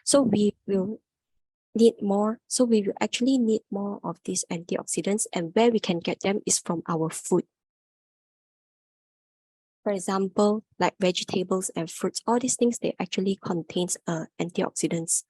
So we will need more. So we will actually need more of these antioxidants, and where we can get them is from our food. For example, like vegetables and fruits, all these things, they actually contains antioxidants.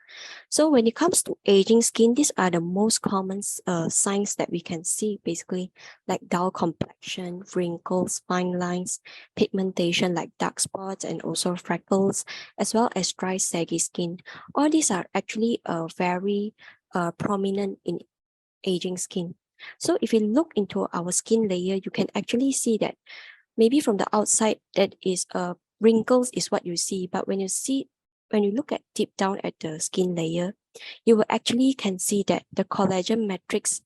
So when it comes to aging skin, these are the most common signs that we can see, basically, like dull complexion, wrinkles, fine lines, pigmentation like dark spots and also freckles, as well as dry, saggy skin. All these are actually very prominent in aging skin. So if you look into our skin layer, you can actually see that maybe from the outside, that is wrinkles is what you see. But when you look at deep down at the skin layer, you will actually can see that the collagen matrix,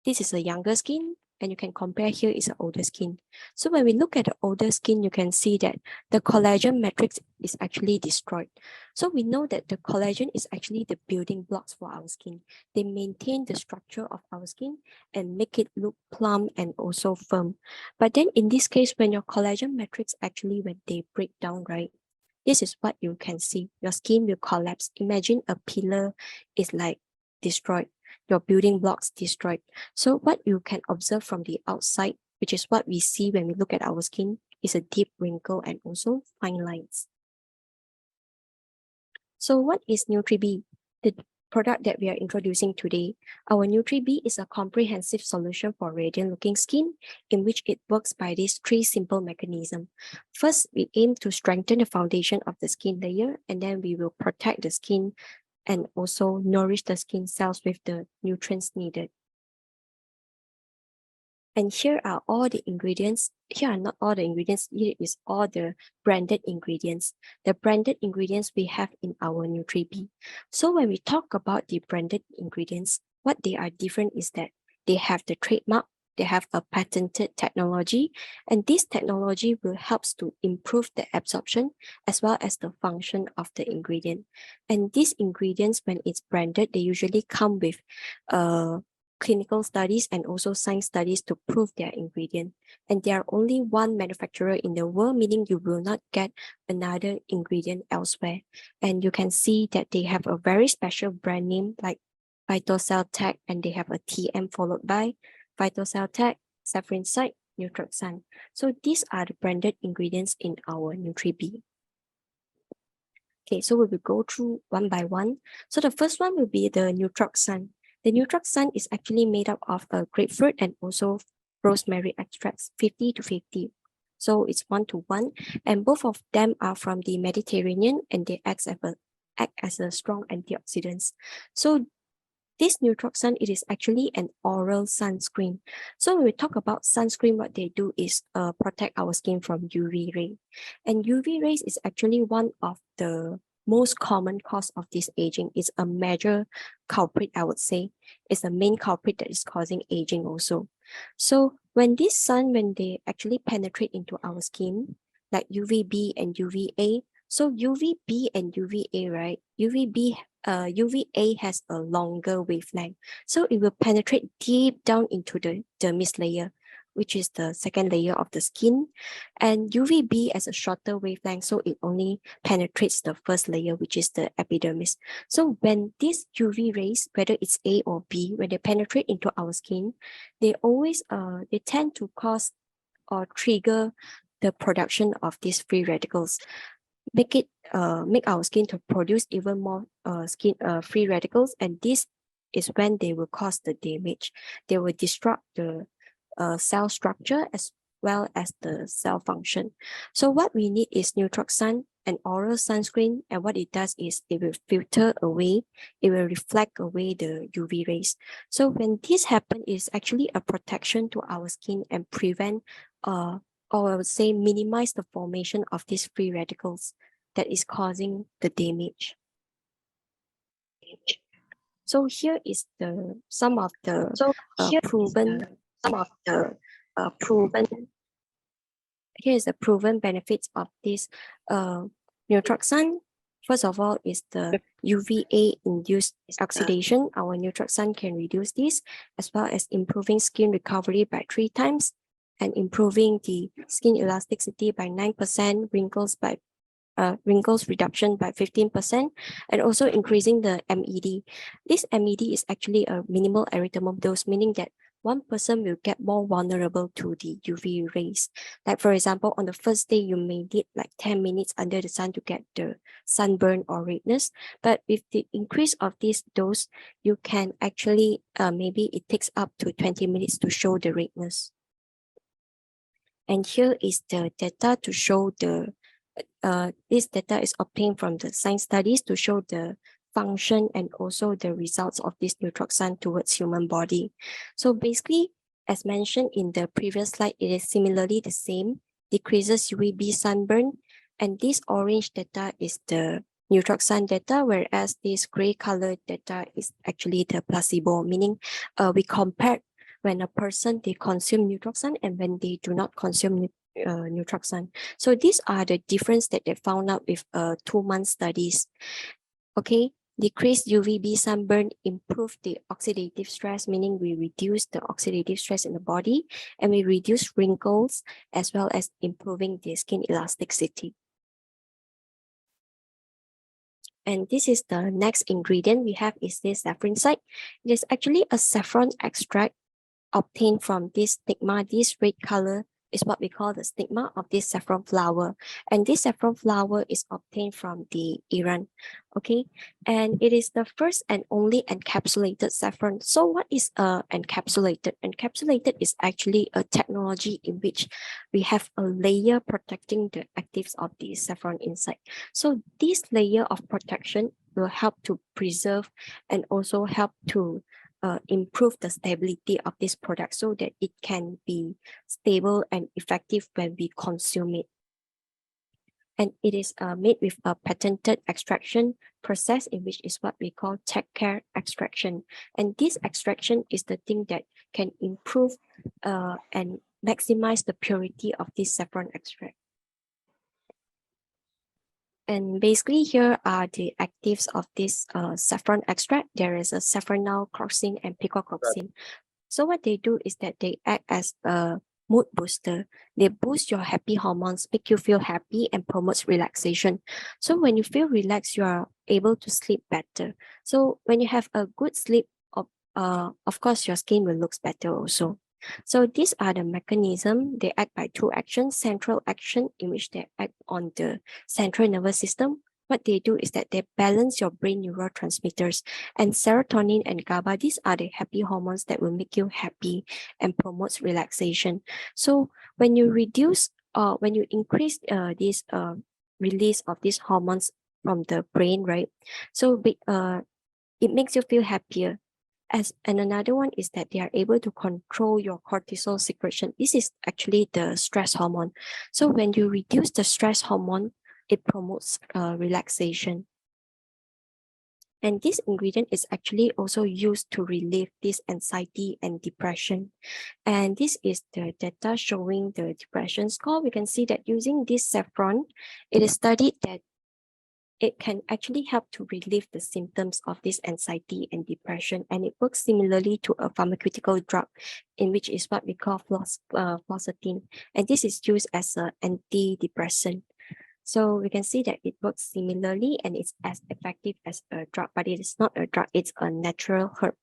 this is a younger skin, and you can compare here is an older skin. So when we look at the older skin, you can see that the collagen matrix is actually destroyed. So we know that the collagen is actually the building blocks for our skin. They maintain the structure of our skin and make it look plump and also firm. But then in this case, when your collagen matrix actually, when they break down, right, this is what you can see. Your skin will collapse. Imagine a pillar is like destroyed, your building blocks destroyed. So what you can observe from the outside, which is what we see when we look at our skin, is a deep wrinkle and also fine lines. So what is NutriB? The product that we are introducing today, our NutriB is a comprehensive solution for radiant looking skin, in which it works by these three simple mechanisms. First, we aim to strengthen the foundation of the skin layer, and then we will protect the skin and also nourish the skin cells with the nutrients needed. And here are all the ingredients. Here are not all the ingredients, here is all the branded ingredients. The branded ingredients we have in our NutriB. So when we talk about the branded ingredients, what they are different is that they have the trademark, they have a patented technology, and this technology will help to improve the absorption as well as the function of the ingredient. And these ingredients, when it's branded, they usually come with clinical studies and also science studies to prove their ingredient. And there are only one manufacturer in the world, meaning you will not get another ingredient elsewhere. And you can see that they have a very special brand name like Phytocell Tech, and they have a TM followed by Phytocell Tech, Saffron Site, Nutroxan. So these are the branded ingredients in our NutriB. Okay, so we will go through one by one. So the first one will be the Nutroxan. The Nutroxan is actually made up of a grapefruit and also rosemary extracts, 50 to 50. So it's 1:1, and both of them are from the Mediterranean, and they act as a strong antioxidants. So this Nutroxan, it is actually an oral sunscreen. So when we talk about sunscreen, what they do is protect our skin from UV ray. And UV rays is actually one of the most common cause of this aging. It's a major culprit, I would say. It's the main culprit that is causing aging also. So when this sun, when they actually penetrate into our skin, like UVB and UVA, so UVB and UVA, right? UVA has a longer wavelength. So it will penetrate deep down into the dermis layer, which is the second layer of the skin. And UVB has a shorter wavelength, so it only penetrates the first layer, which is the epidermis. So when these UV rays, whether it's A or B, when they penetrate into our skin, they tend to cause or trigger the production of these free radicals. Make our skin to produce even more free radicals, and this is when they will cause the damage. They will disrupt the cell structure as well as the cell function. So what we need is Nutroxan, an oral sunscreen, and what it does is it will filter away, it will reflect away the UV rays. So when this happens, it's actually a protection to our skin and prevent or I would say minimize the formation of these free radicals that is causing the damage. So here is some of the proven benefits of this Nutroxan. First of all is the UVA induced oxidation. Our Nutroxan can reduce this, as well as improving skin recovery by 3 times and improving the skin elasticity by 9%, wrinkles by wrinkles reduction by 15%, and also increasing the MED. This MED is actually a minimal erythema dose, meaning that one person will get more vulnerable to the UV rays. Like for example, on the first day, you may need like 10 minutes under the sun to get the sunburn or redness. But with the increase of this dose, you can actually, maybe it takes up to 20 minutes to show the redness. And here is the data to show the, this data is obtained from the science studies to show the function and also the results of this Nutroxan towards human body. So basically, as mentioned in the previous slide, it is similarly the same, decreases UVB sunburn, and this orange data is the Nutroxan data, whereas this gray colored data is actually the placebo, meaning we compared when a person, they consume Nutroxan and when they do not consume Nutroxan. So these are the difference that they found out with 2-month studies. Okay, decreased UVB sunburn, improve the oxidative stress, meaning we reduce the oxidative stress in the body, and we reduce wrinkles as well as improving the skin elasticity. And this is the next ingredient we have is this saffron side. It is actually a saffron extract obtained from this stigma. This red color is what we call the stigma of this saffron flower. And this saffron flower is obtained from the Iran. Okay, and it is the first and only encapsulated saffron. So what is encapsulated? Encapsulated is actually a technology in which we have a layer protecting the actives of the saffron inside. So this layer of protection will help to preserve and also help to improve the stability of this product so that it can be stable and effective when we consume it. And it is made with a patented extraction process in which is what we call tech care extraction. And this extraction is the thing that can improve and maximize the purity of this saffron extract. And basically here are the actives of this saffron extract. There is a saffronal, crocin, and picocroxin. So what they do is that they act as a mood booster. They boost your happy hormones, make you feel happy, and promotes relaxation. So when you feel relaxed, you are able to sleep better. So when you have a good sleep, of course, your skin will look better also. So these are the mechanism. They act by two actions: central action, in which they act on the central nervous system. What they do is that they balance your brain neurotransmitters, and serotonin and GABA. These are the happy hormones that will make you happy and promotes relaxation. So when you reduce, when you increase this release of these hormones from the brain, right? So it makes you feel happier. And another one is that they are able to control your cortisol secretion. This is actually the stress hormone. So when you reduce the stress hormone, it promotes relaxation. And this ingredient is actually also used to relieve this anxiety and depression. And this is the data showing the depression score. We can see that using this saffron, it is studied that it can actually help to relieve the symptoms of this anxiety and depression. And it works similarly to a pharmaceutical drug, in which is what we call fluoxetine. And this is used as an antidepressant. So we can see that it works similarly and it's as effective as a drug, but it is not a drug, it's a natural herb.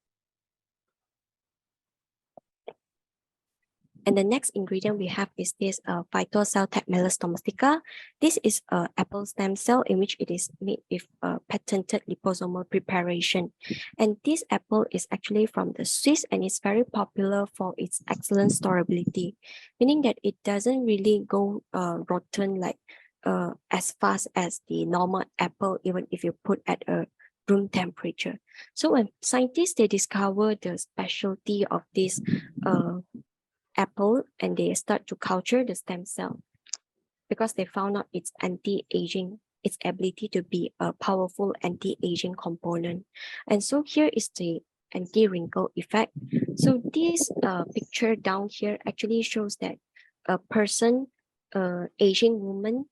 And the next ingredient we have is this Phytocell Tecmelis domestica. This is an apple stem cell in which it is made with a patented liposomal preparation. And this apple is actually from the Swiss and it's very popular for its excellent storability, meaning that it doesn't really go rotten like as fast as the normal apple, even if you put at a room temperature. So when scientists, they discover the specialty of this apple and they start to culture the stem cell because they found out its anti-aging, its ability to be a powerful anti-aging component. And so here is the anti-wrinkle effect. So this picture down here actually shows that a person, aging woman,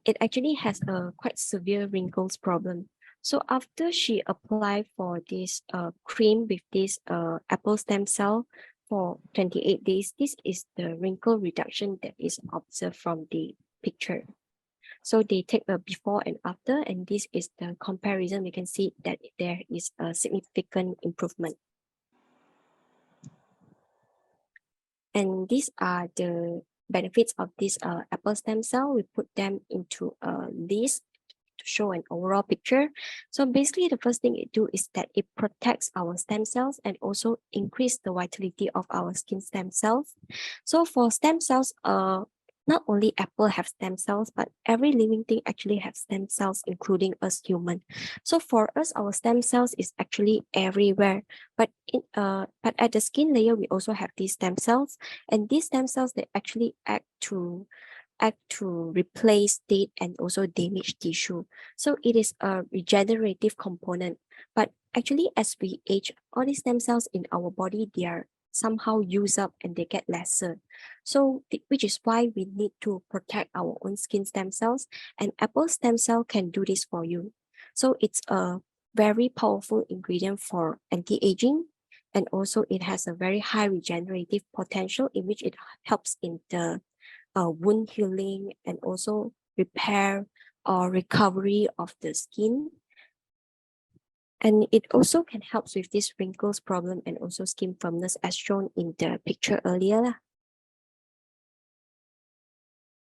it actually has a quite severe wrinkles problem. So after she applied for this cream with this apple stem cell for 28 days, this is the wrinkle reduction that is observed from the picture. So they take a before and after, and this is the comparison. We can see that there is a significant improvement. And these are the benefits of this apple stem cell. We put them into a list to show an overall picture. So basically, the first thing it do is that it protects our stem cells and also increase the vitality of our skin stem cells. So for stem cells, not only apple have stem cells, but every living thing actually have stem cells, including us human. So for us, our stem cells is actually everywhere. But at the skin layer, we also have these stem cells, and these stem cells they actually act to replace dead and also damaged tissue. So it is a regenerative component. But actually, as we age, all these stem cells in our body, they are somehow used up and they get lesser. So which is why we need to protect our own skin stem cells, and apple stem cell can do this for you. So it's a very powerful ingredient for anti-aging, and also it has a very high regenerative potential in which it helps in the wound healing and also repair or recovery of the skin. And it also can help with this wrinkles problem and also skin firmness as shown in the picture earlier.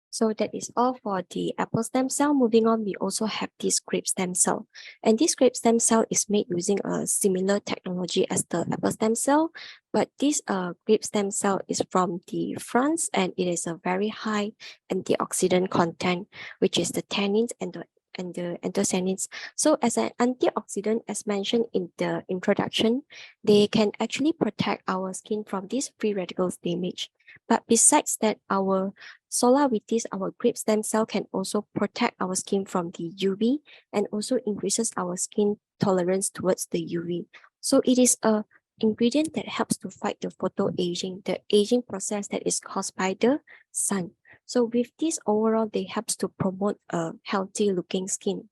So that is all for the apple stem cell. Moving on, we also have this grape stem cell. And this grape stem cell is made using a similar technology as the apple stem cell, but this grape stem cell is from the France, and it is a very high antioxidant content, which is the tannins and the anthocyanins. So as an antioxidant, as mentioned in the introduction, they can actually protect our skin from these free radicals damage. But besides that, our solar with this, our grape stem cell can also protect our skin from the UV and also increases our skin tolerance towards the UV. So it is a ingredient that helps to fight the photoaging, the aging process that is caused by the sun. So with this overall, they helps to promote a healthy looking skin.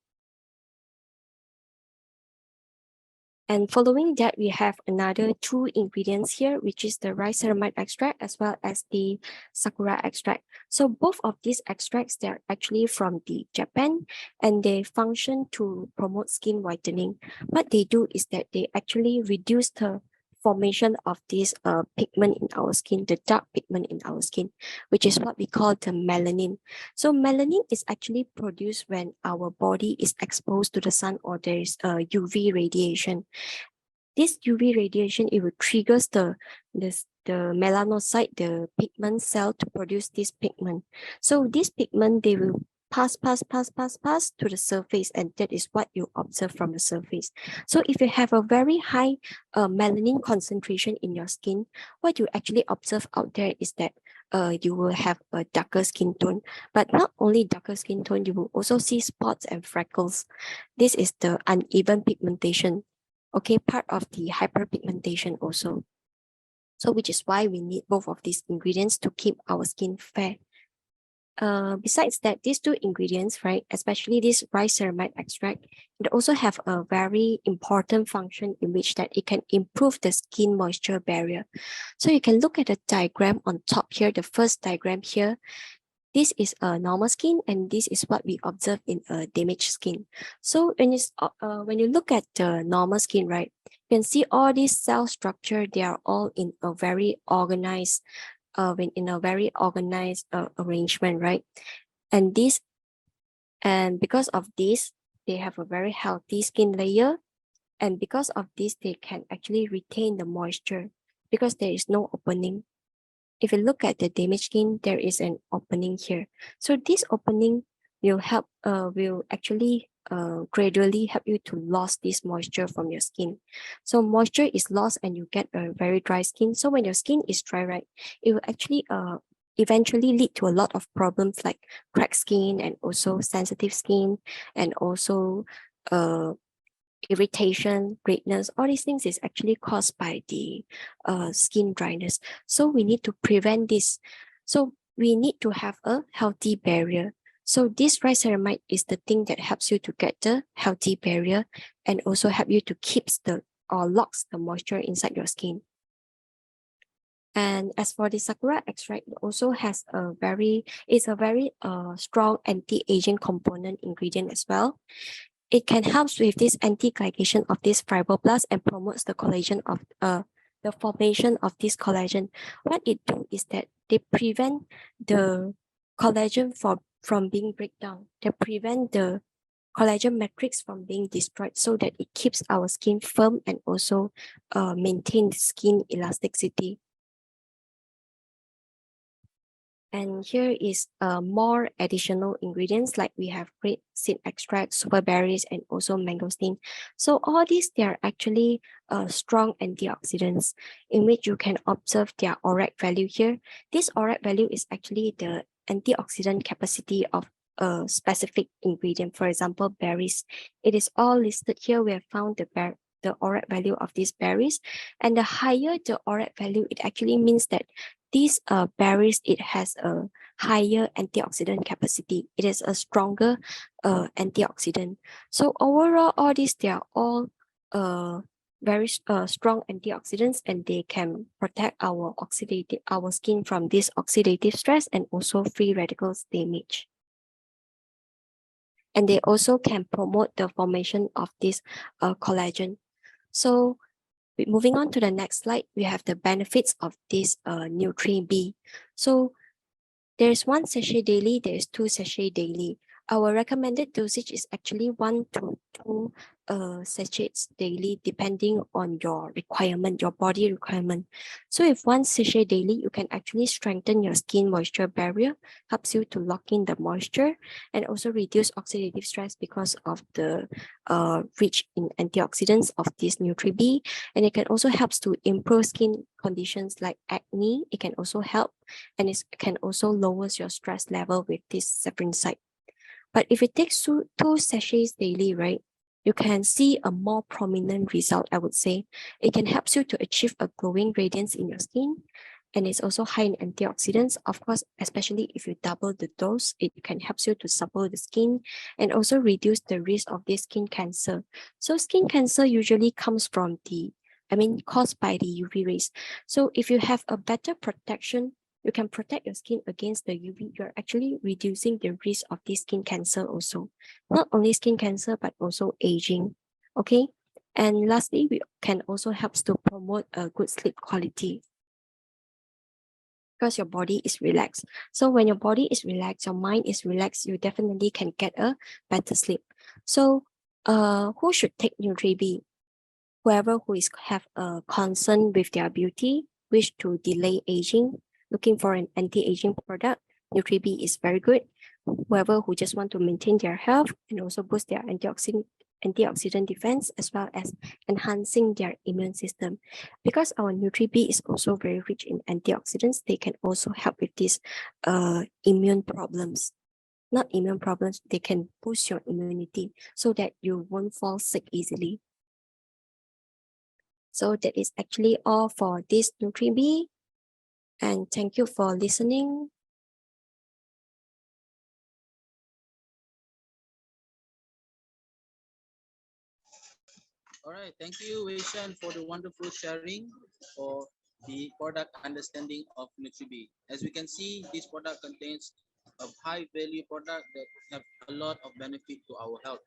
And following that, we have another two ingredients here, which is the rice ceramide extract as well as the sakura extract. So both of these extracts, they're actually from the Japan, and they function to promote skin whitening. What they do is that they actually reduce the formation of this pigment in our skin, the dark pigment in our skin, which is what we call the melanin. So melanin is actually produced when our body is exposed to the sun or there is UV radiation. This UV radiation, it will triggers the melanocyte, the pigment cell to produce this pigment. So this pigment, they will pass to the surface, and that is what you observe from the surface. So if you have a very high melanin concentration in your skin, what you actually observe out there is that you will have a darker skin tone. But not only darker skin tone, you will also see spots and freckles. This is the uneven pigmentation, okay, part of the hyperpigmentation also. So which is why we need both of these ingredients to keep our skin fair. Besides that, these two ingredients, right, especially this rice ceramide extract, it also have a very important function in which that it can improve the skin moisture barrier. So you can look at the diagram on top here, the first diagram here. This is a normal skin, and this is what we observe in a damaged skin. So when you look at the normal skin, right, you can see all these cell structure, they are all in a very organized arrangement, right? And because of this, they have a very healthy skin layer. And because of this, they can actually retain the moisture because there is no opening. If you look at the damaged skin, there is an opening here. So this opening will actually gradually help you to lose this moisture from your skin. So moisture is lost and you get a very dry skin. So when your skin is dry, right, it will actually eventually lead to a lot of problems like cracked skin and also sensitive skin and also irritation, redness. All these things is actually caused by the skin dryness. So we need to prevent this. So we need to have a healthy barrier. So this rice ceramide is the thing that helps you to get the healthy barrier and also help you to keep or locks the moisture inside your skin. And as for the sakura extract, it also has a very strong anti-aging component ingredient as well. It can help with this anti-glycation of this fibroblasts and promotes the collagen of the formation of this collagen. What it do is that they prevent the collagen from being breakdown. They prevent the collagen matrix from being destroyed so that it keeps our skin firm and also maintain skin elasticity. And here is more additional ingredients, like we have grape seed extract, super berries, and also mangosteen. So all these, they are actually strong antioxidants in which you can observe their ORAC value here. This ORAC value is actually the antioxidant capacity of a specific ingredient. For example, berries. It is all listed here. We have found the ORAC value of these berries, and the higher the ORAC value, it actually means that these berries, it has a higher antioxidant capacity. It is a stronger antioxidant. So overall, all these, they are all very strong antioxidants, and they can protect our skin from this oxidative stress and also free radicals damage. And they also can promote the formation of this collagen. So moving on to the next slide, we have the benefits of this NutriB. So there's 1 sachet daily, there's 2 sachet daily. Our recommended dosage is actually 1 to 2 sachets daily, depending on your requirement, your body requirement. So if 1 sachet daily, you can actually strengthen your skin moisture barrier, helps you to lock in the moisture, and also reduce oxidative stress because of the rich in antioxidants of this NutriB. And it can also help to improve skin conditions like acne. It can also help, and it can also lowers your stress level with this saprophyte. But if it takes 2 sachets daily, right, you can see a more prominent result, I would say. It can help you to achieve a glowing radiance in your skin, and it's also high in antioxidants. Of course, especially if you double the dose, it can help you to supple the skin and also reduce the risk of this skin cancer. So skin cancer usually comes from caused by the UV rays. So if you have a better protection, you can protect your skin against the UV. You're actually reducing the risk of this skin cancer also. Not only skin cancer, but also aging. Okay. And lastly, we can also help to promote a good sleep quality, because your body is relaxed. So when your body is relaxed, your mind is relaxed, you definitely can get a better sleep. So who should take NutriB? Whoever who have a concern with their beauty, wish to delay aging, looking for an anti-aging product, NutriB is very good. Whoever who just want to maintain their health and also boost their antioxidant defense, as well as enhancing their immune system. Because our NutriB is also very rich in antioxidants, they can also help with these immune problems. Not immune problems, they can boost your immunity so that you won't fall sick easily. So that is actually all for this NutriB, and thank you for listening. All right, thank you, Wei Shan, for the wonderful sharing for the product understanding of NutriB. As we can see, this product contains a high value product that have a lot of benefit to our health.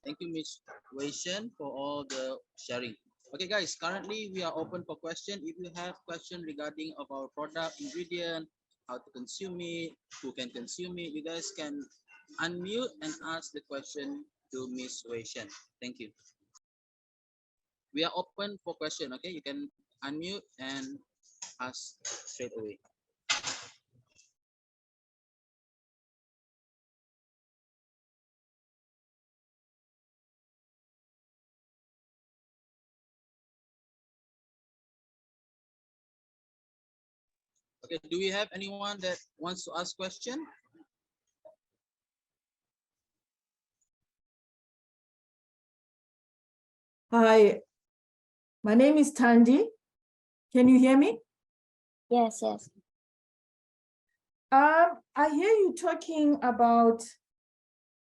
Thank you, Ms. Wei Shan, for all the sharing. Okay, guys, currently we are open for question. If you have question regarding of our product, ingredient, how to consume it, who can consume it, you guys can unmute and ask the question to Ms. Wei Shan. Thank you. We are open for question. Okay, you can unmute and ask straight away. Okay, do we have anyone that wants to ask question? Hi, my name is Tandy. Can you hear me? Yes, yes. I hear you talking about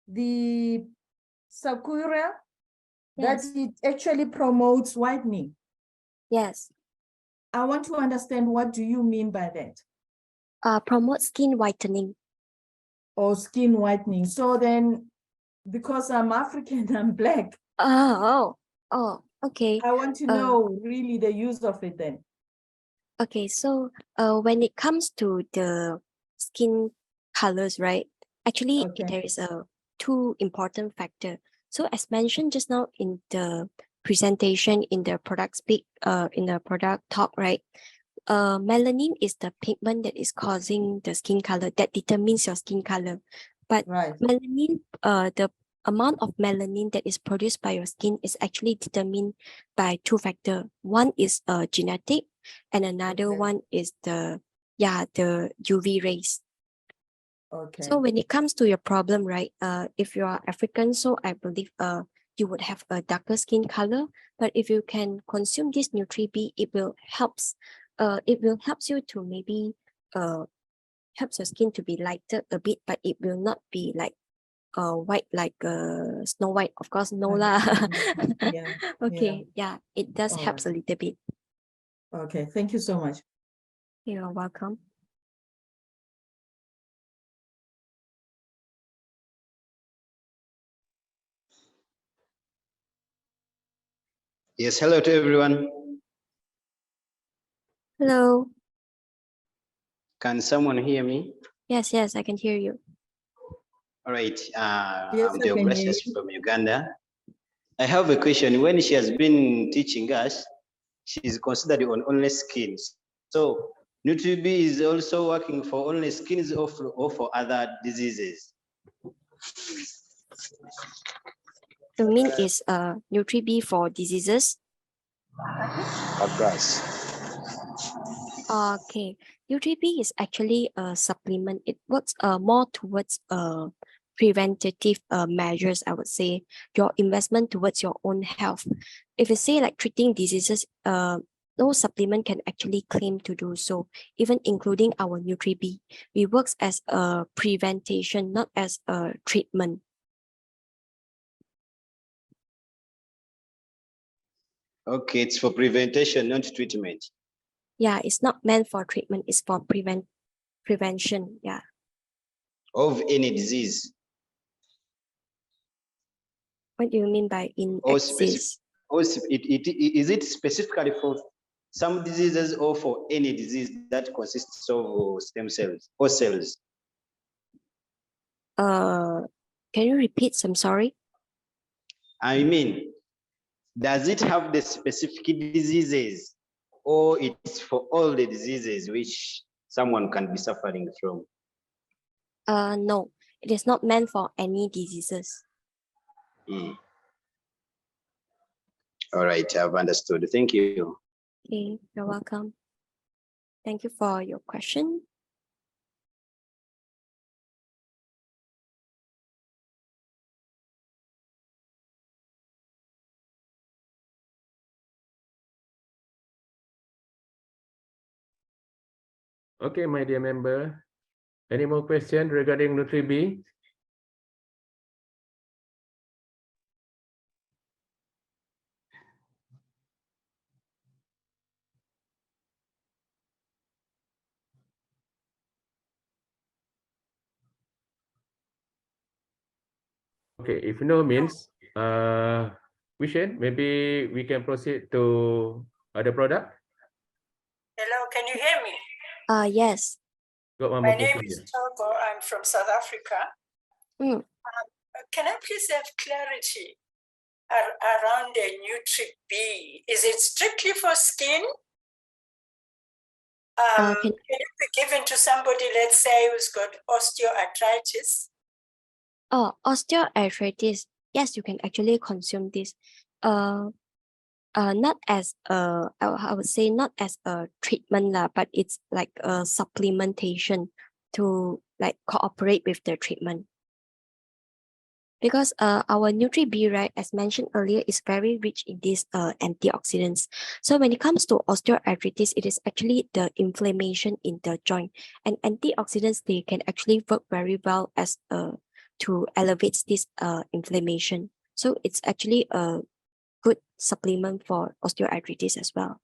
the Sakura, Yes. that it actually promotes whitening. Yes. I want to understand, what do you mean by that? Promote skin whitening. Or skin whitening. So then, because I'm African, I'm black. Oh, okay. I want to know really the use of it then. Okay, so when it comes to the skin colors, right? Actually, Okay. there is two important factor. So as mentioned just now in the presentation in the product in the product talk, right? Melanin is the pigment that is causing the skin color, that determines your skin color. But Right. melanin, the amount of melanin that is produced by your skin is actually determined by two factors. One is genetic, and another Okay. one is the UV rays. Okay. So when it comes to your problem, right? If you are African, so I believe you would have a darker skin color. But if you can consume this NutriB, it will helps you to maybe helps your skin to be lighter a bit, but it will not be like white like Snow White. Of course, no lah. Yeah. Okay, yeah, it does All helps a little bit. Okay. Thank you so much. You're welcome. Yes, hello to everyone. Hello. Can someone hear me? Yes, I can hear you. All right. Yes, I'm I can hear Deogratius you. from Uganda. I have a question. When she has been teaching us, she's considered on only skins. So NutriB is also working for only skins or for other diseases? You mean is NutriB for diseases? Across. Okay, NutriB is actually a supplement. It works more towards preventative measures, I would say, your investment towards your own health. If you say like treating diseases, no supplement can actually claim to do so, even including our NutriB. We works as a prevention, not as a treatment. Okay, it's for prevention, not treatment. Yeah, it's not meant for treatment, it's for prevention. Yeah. Of any disease. What do you mean by in Or axis? is it specifically for some diseases or for any disease that consists of stem cells or cells? Can you repeat some? Sorry. I mean, does it have the specific diseases or it's for all the diseases which someone can be suffering from? No, it is not meant for any diseases. All right, I've understood. Thank you. Okay, you're welcome. Thank you for your question. Okay, my dear member, any more questions regarding NutriB? Okay, if no means, Vishen, maybe we can proceed to other product. Hello, can you hear me? Yes. Got one My more name question is here. Togo. I'm from South Africa. Mm. Can I please have clarity around the NutriB? Is it strictly for skin? Can it be given to somebody, let's say, who's got osteoarthritis? Oh, osteoarthritis. Yes, you can actually consume this. Not as I would say not as a treatment lah, but it's like a supplementation to like cooperate with the treatment. Because our NutriB, right, as mentioned earlier, is very rich in these antioxidants. So when it comes to osteoarthritis, it is actually the inflammation in the joint, and antioxidants, they can actually work very well as to elevate this inflammation. So it's actually a good supplement for osteoarthritis as well.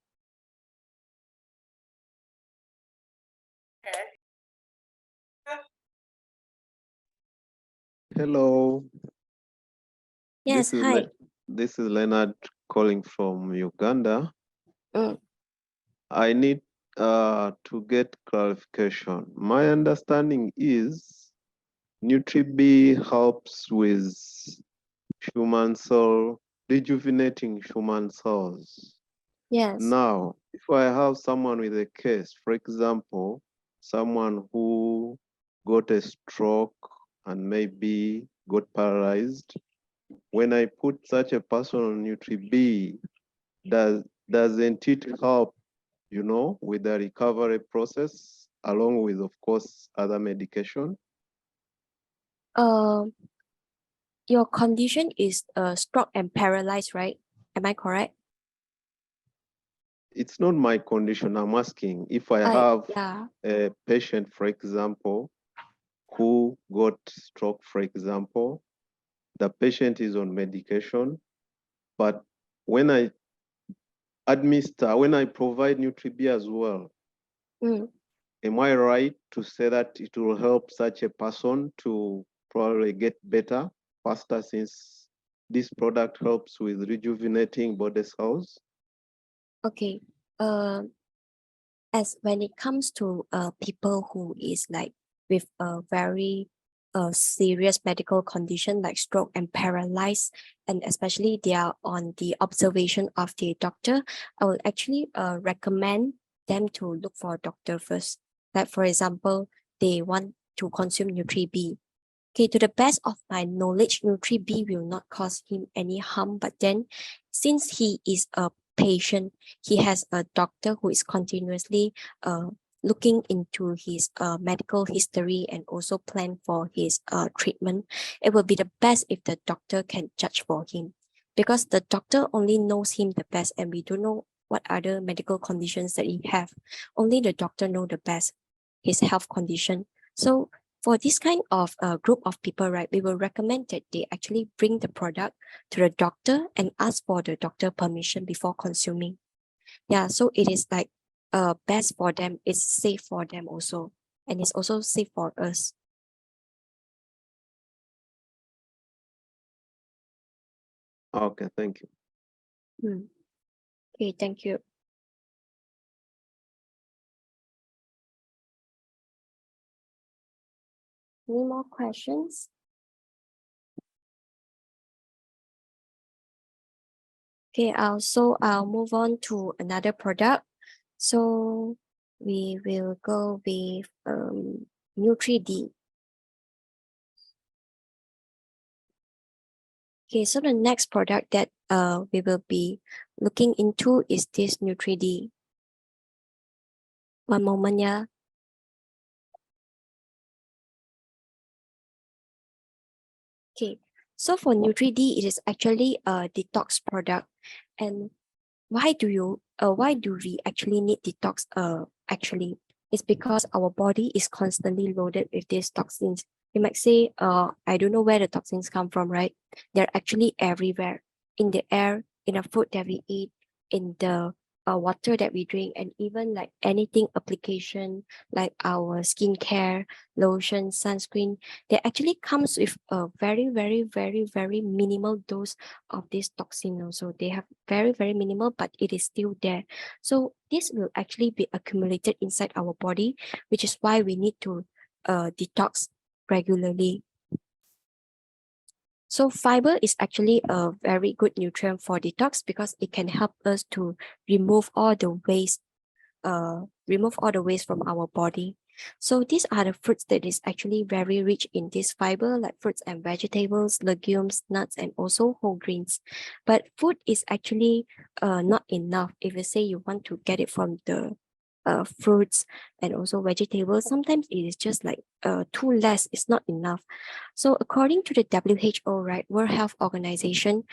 Hello. Yes, This is hi. this is Leonard calling from Uganda. Mm. I need to get clarification. My understanding is NutriB helps with human cell, rejuvenating human cells. Yes. Now, if I have someone with a case, for example, someone who got a stroke and maybe got paralyzed, when I put such a person on NutriB, doesn't it help, with the recovery process along with, of course, other medication? Um, your condition is stroke and paralyzed, right? Am I correct? It's not my condition. I'm asking if I have Yeah. a patient, for example, who got stroke, for example, the patient is on medication, but when I provide NutriB as well, Mm. am I right to say that it will help such a person to probably get better faster, since this product helps with rejuvenating body cells? Okay. As when it comes to people who is like with a very serious medical condition like stroke and paralyzed, and especially they are on the observation of the doctor, I will actually recommend them to look for a doctor first. Like for example, they want to consume NutriB. Okay, to the best of my knowledge, NutriB will not cause him any harm. But then, since he is a patient, he has a doctor who is continuously looking into his medical history and also plan for his treatment. It will be the best if the doctor can judge for him, because the doctor only knows him the best, and we don't know what other medical conditions that he have. Only the doctor know the best his health condition. So for this kind of group of people, right, we will recommend that they actually bring the product to the doctor and ask for the doctor permission before consuming. Yeah, so it is like best for them. It's safe for them also, and it's also safe for us. Okay, thank you. Okay, thank you. Any more questions? Okay, I'll move on to another product. So we will go with NutriD. Okay, so the next product that we will be looking into is this NutriD. One moment, yeah. Okay, so for NutriD, it is actually a detox product. And why do we actually need detox? Actually, it's because our body is constantly loaded with these toxins. You might say, I don't know where the toxins come from, right? They're actually everywhere, in the air, in the food that we eat, in the water that we drink, and even like anything application like our skincare, lotion, sunscreen. They actually comes with a very, very, very, very minimal dose of this toxin also. They have very, very minimal, but it is still there. So this will actually be accumulated inside our body, which is why we need to detox regularly. So fiber is actually a very good nutrient for detox because it can help us to remove all the waste from our body. So these are the fruits that is actually very rich in this fiber, like fruits and vegetables, legumes, nuts, and also whole grains. But food is actually not enough. If you say you want to get it from the fruits and also vegetables, sometimes it is just like too less, it's not enough. So according to the WHO, right, World Health Organization,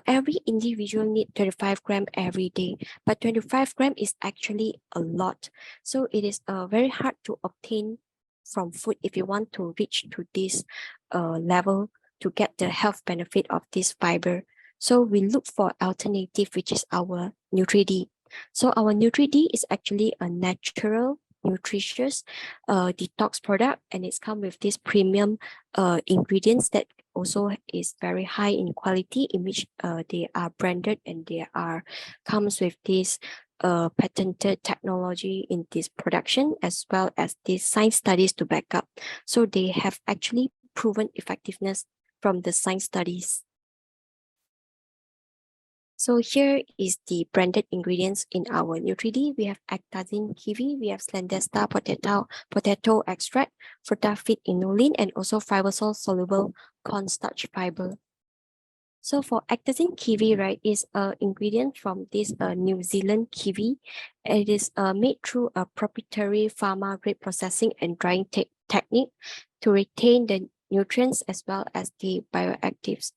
every individual need 25 gram every day, but 25 gram is actually a lot. So it is very hard to obtain from food if you want to reach to this level to get the health benefit of this fiber. So we look for alternative, which is our NutriD. So our NutriD is actually a natural nutritious detox product, and it's come with this premium ingredients that also is very high in quality, in which they are branded and they are comes with this patented technology in this production, as well as these science studies to back up. So they have actually proven effectiveness from the science studies. So here is the branded ingredients in our NutriD. We have actazine kiwi, we have Slendesta potato extract, Frutafit inulin, and also fibersol soluble cornstarch fiber. So for actazine kiwi, right, is an ingredient from this New Zealand kiwi. It is made through a proprietary pharma grade processing and drying technique to retain the nutrients as well as the bioactives.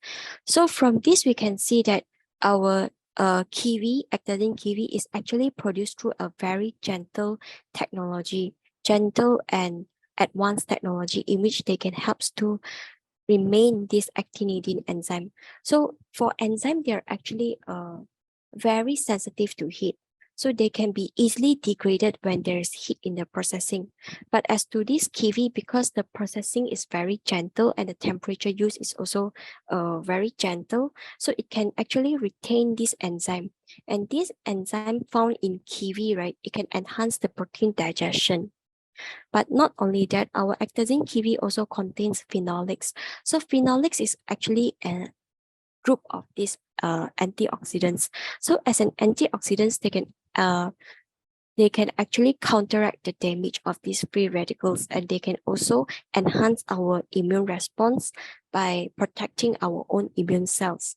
So from this, we can see that our actazine kiwi is actually produced through a very gentle technology, gentle and advanced technology, in which they can help to remain this actinidine enzyme. So for enzyme, they are actually very sensitive to heat. So they can be easily degraded when there is heat in the processing. But as to this kiwi, because the processing is very gentle and the temperature used is also very gentle, so it can actually retain this enzyme. And this enzyme found in kiwi, right, it can enhance the protein digestion. But not only that, our actazine kiwi also contains phenolics. So phenolics is actually a group of these antioxidants. So as an antioxidants, they can actually counteract the damage of these free radicals, and they can also enhance our immune response by protecting our own immune cells.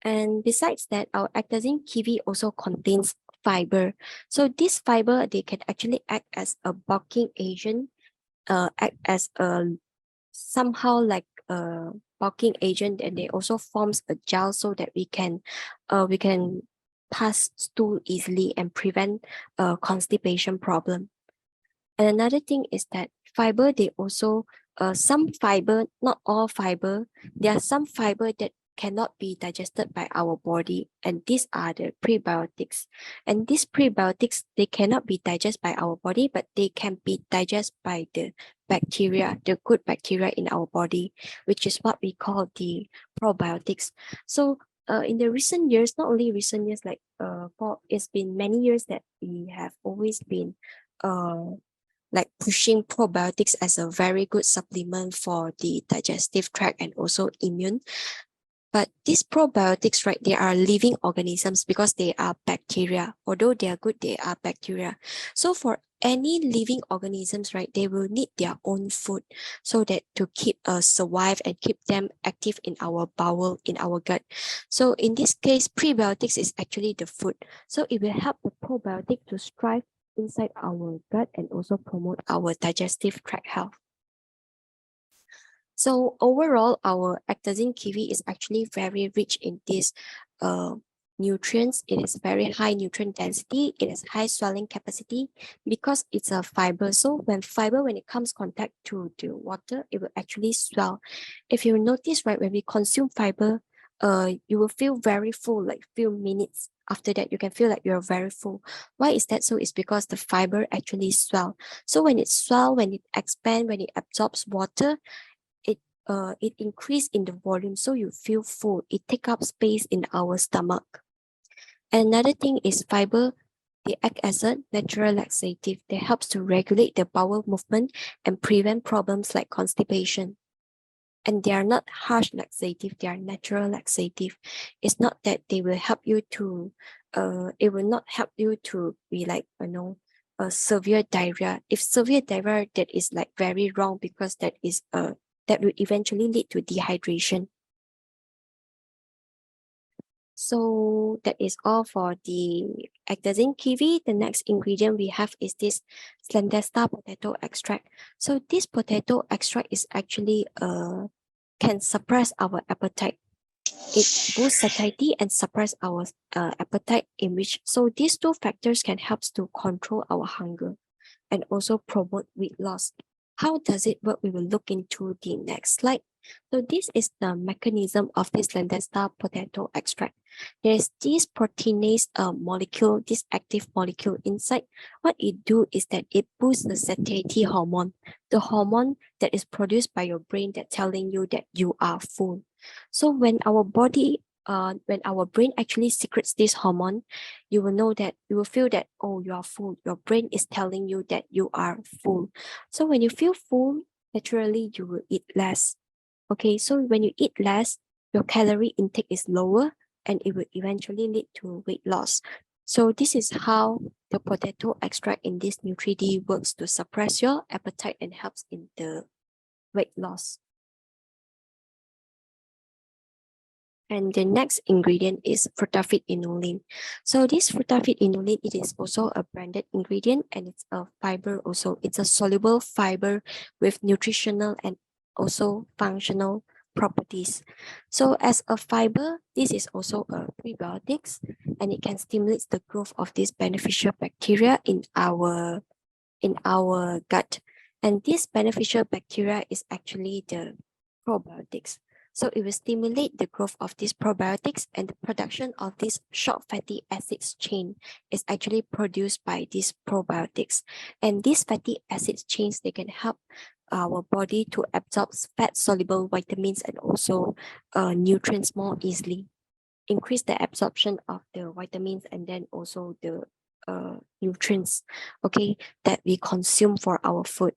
And besides that, our actazine kiwi also contains fiber. So this fiber, they can actually act as a bulking agent, act as a somehow like a bulking agent, and they also forms a gel so that we can pass stool easily and prevent constipation problem. And another thing is that fiber, they also some fiber, not all fiber, there are some fiber that cannot be digested by our body, and these are the prebiotics. And these prebiotics, they cannot be digested by our body, but they can be digested by the bacteria, the good bacteria in our body, which is what we call the probiotics. So in the recent years, not only recent years, like it's been many years that we have always been like pushing probiotics as a very good supplement for the digestive tract and also immune. But these probiotics, right, they are living organisms because they are bacteria. Although they are good, they are bacteria. So for any living organisms, right, they will need their own food so that to keep survive and keep them active in our bowel, in our gut. So in this case, prebiotics is actually the food. So it will help the probiotic to strive inside our gut and also promote our digestive tract health. So overall, our actazine kiwi is actually very rich in these nutrients. It is very high nutrient density. It has high swelling capacity because it's a fiber. So when it comes contact to the water, it will actually swell. If you notice, right, when we consume fiber, you will feel very full, like few minutes after that, you can feel like you're very full. Why is that so? It's because the fiber actually swell. So when it swell, when it expands, when it absorbs water, it increase in the volume, so you feel full. It take up space in our stomach. Another thing is fiber. They act as a natural laxative. They helps to regulate the bowel movement and prevent problems like constipation. And they are not harsh laxative. They are natural laxative. It's not that they will help you to. It will not help you to be like severe diarrhea. If severe diarrhea, that is like very wrong, because that is that will eventually lead to dehydration. So that is all for the actazine kiwi. The next ingredient we have is this Slendesta potato extract. So this potato extract is actually can suppress our appetite. It boosts satiety and suppress our appetite, in which so these two factors can help to control our hunger and also promote weight loss. How does it work? We will look into the next slide. So this is the mechanism of this Landesta potato extract. There's this proteinase molecule, this active molecule inside. What it do is that it boosts the satiety hormone, the hormone that is produced by your brain that telling you that you are full. So when our brain actually secretes this hormone, you will know that you will feel that, oh, you are full. Your brain is telling you that you are full. So when you feel full, naturally you will eat less. Okay, so when you eat less, your calorie intake is lower and it will eventually lead to weight loss. So this is how the potato extract in this NutriD works to suppress your appetite and helps in the weight loss. And the next ingredient is frutafit inulin. So this frutafit inulin, it is also a branded ingredient and it's a fiber also. It's a soluble fiber with nutritional and also functional properties. So as a fiber, this is also a prebiotics and it can stimulate the growth of these beneficial bacteria in our gut. And this beneficial bacteria is actually the probiotics. So it will stimulate the growth of these probiotics and the production of this short fatty acids chain is actually produced by these probiotics. And these fatty acids chains, they can help our body to absorb fat soluble vitamins and also nutrients more easily. Increase the absorption of the vitamins and then also the nutrients, okay, that we consume for our food.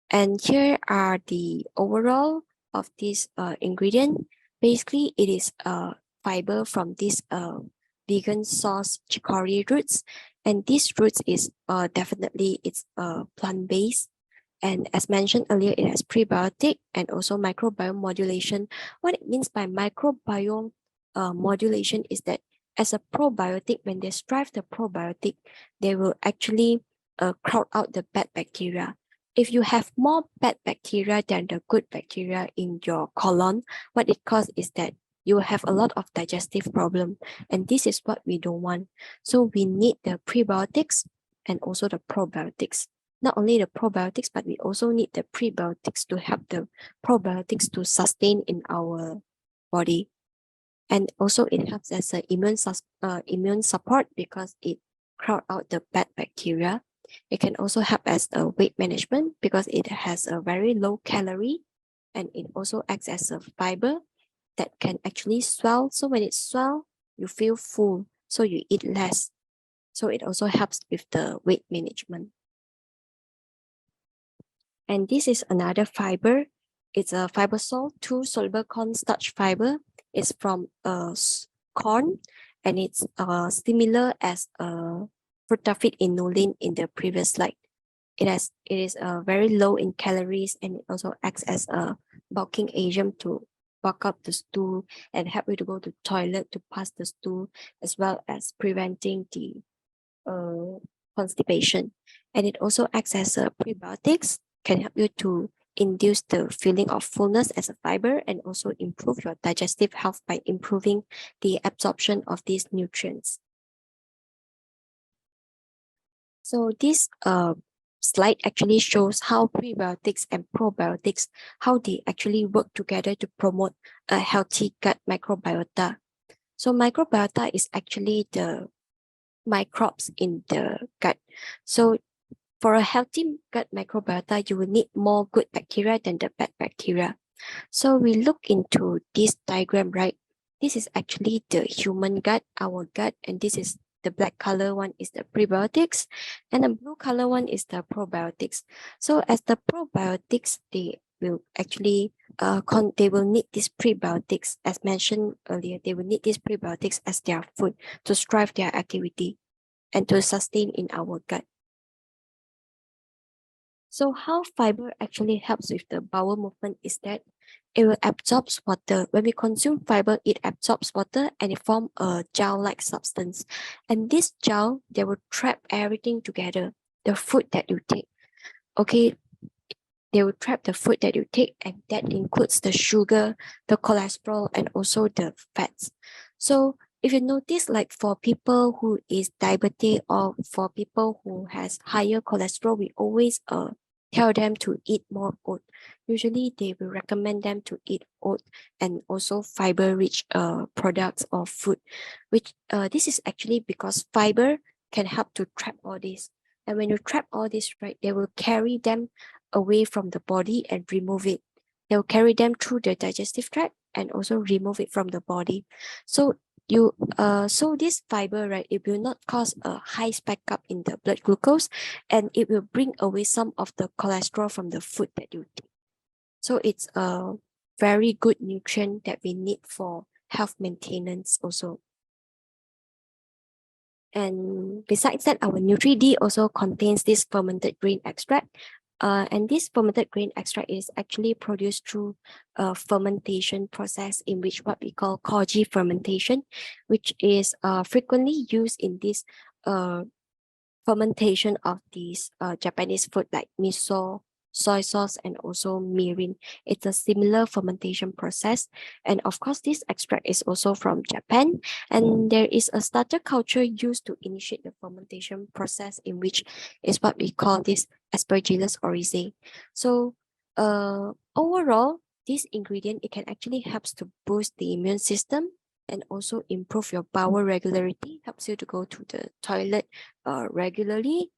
And here are the overall of this ingredient. Basically, it is a fiber from this vegan source chicory roots, and this roots is definitely it's plant-based. And as mentioned earlier, it has prebiotic and also microbiome modulation. What it means by microbiome modulation is that as a probiotic, when they strive the probiotic, they will actually crowd out the bad bacteria. If you have more bad bacteria than the good bacteria in your colon, what it causes is that you have a lot of digestive problem. And this is what we don't want. So we need the prebiotics and also the probiotics. Not only the probiotics, but we also need the prebiotics to help the probiotics to sustain in our body. And also it helps as an immune support because it crowd out the bad bacteria. It can also help as a weight management because it has a very low calorie and it also acts as a fiber that can actually swell. So when it swell, you feel full, so you eat less. So it also helps with the weight management. And this is another fiber. It's a fibersol 2 soluble cornstarch fiber. It's from corn and it's similar as frutafit inulin in the previous slide. It is very low in calories and it also acts as a bulking agent to bulk up the stool and help you to go to the toilet to pass the stool, as well as preventing the constipation. And it also acts as a prebiotics, can help you to induce the feeling of fullness as a fiber and also improve your digestive health by improving the absorption of these nutrients. So this slide actually shows how prebiotics and probiotics, how they actually work together to promote a healthy gut microbiota. So microbiota is actually the microbes in the gut. So for a healthy gut microbiota, you will need more good bacteria than the bad bacteria. So we look into this diagram, right? This is actually the human gut, our gut, and this is the black color one is the prebiotics, and the blue color one is the probiotics. So as the probiotics, they will actually they will need these prebiotics, as mentioned earlier. They will need these prebiotics as their food to strive their activity and to sustain in our gut. So how fiber actually helps with the bowel movement is that it will absorb water. When we consume fiber, it absorbs water and it forms a gel-like substance. And this gel, they will trap everything together, the food that you take. Okay, they will trap the food that you take, and that includes the sugar, the cholesterol, and also the fats. So if you notice, like for people who is diabetic or for people who has higher cholesterol, we always tell them to eat more oat. Usually they will recommend them to eat oat and also fiber-rich products or food, which this is actually because fiber can help to trap all this. And when you trap all this, right, they will carry them away from the body and remove it. They'll carry them through the digestive tract and also remove it from the body. So so this fiber, right, it will not cause a high spike up in the blood glucose, and it will bring away some of the cholesterol from the food that you take. So it's a very good nutrient that we need for health maintenance also. And besides that, our NutriD also contains this fermented grain extract. And this fermented grain extract is actually produced through a fermentation process in which what we call koji fermentation, which is frequently used in this fermentation of these Japanese food like miso, soy sauce, and also mirin. It's a similar fermentation process. And of course, this extract is also from Japan. And there is a starter culture used to initiate the fermentation process, in which is what we call this Aspergillus oryzae. So overall, this ingredient, it can actually helps to boost the immune system and also improve your bowel regularity, helps you to go to the toilet regularly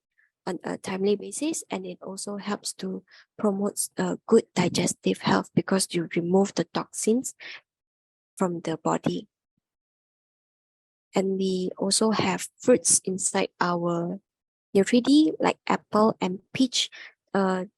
on a timely basis, and it also helps to promote good digestive health because you remove the toxins from the body. And we also have fruits inside our NutriD, like apple and peach.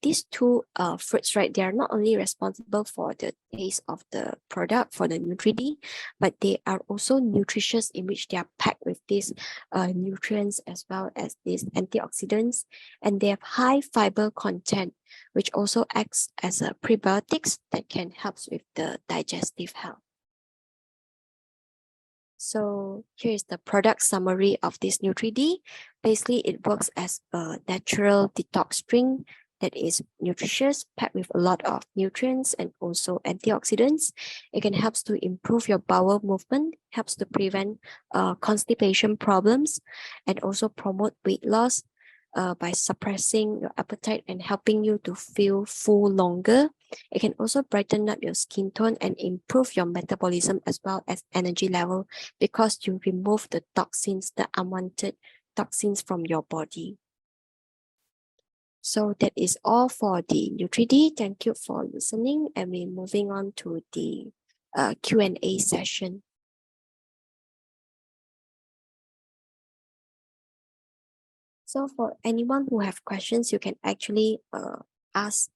These two fruits, right, they are not only responsible for the taste of the product for the NutriD, but they are also nutritious, in which they are packed with these nutrients as well as these antioxidants, and they have high fiber content, which also acts as a prebiotics that can help with the digestive health. So here is the product summary of this NutriD. Basically, it works as a natural detox drink that is nutritious, packed with a lot of nutrients and also antioxidants. It can help to improve your bowel movement, helps to prevent constipation problems, and also promote weight loss by suppressing your appetite and helping you to feel full longer. It can also brighten up your skin tone and improve your metabolism as well as energy level, because you remove the toxins, the unwanted toxins from your body. So that is all for the NutriD. Thank you for listening, and we're moving on to the Q&A session. So for anyone who have questions, you can actually ask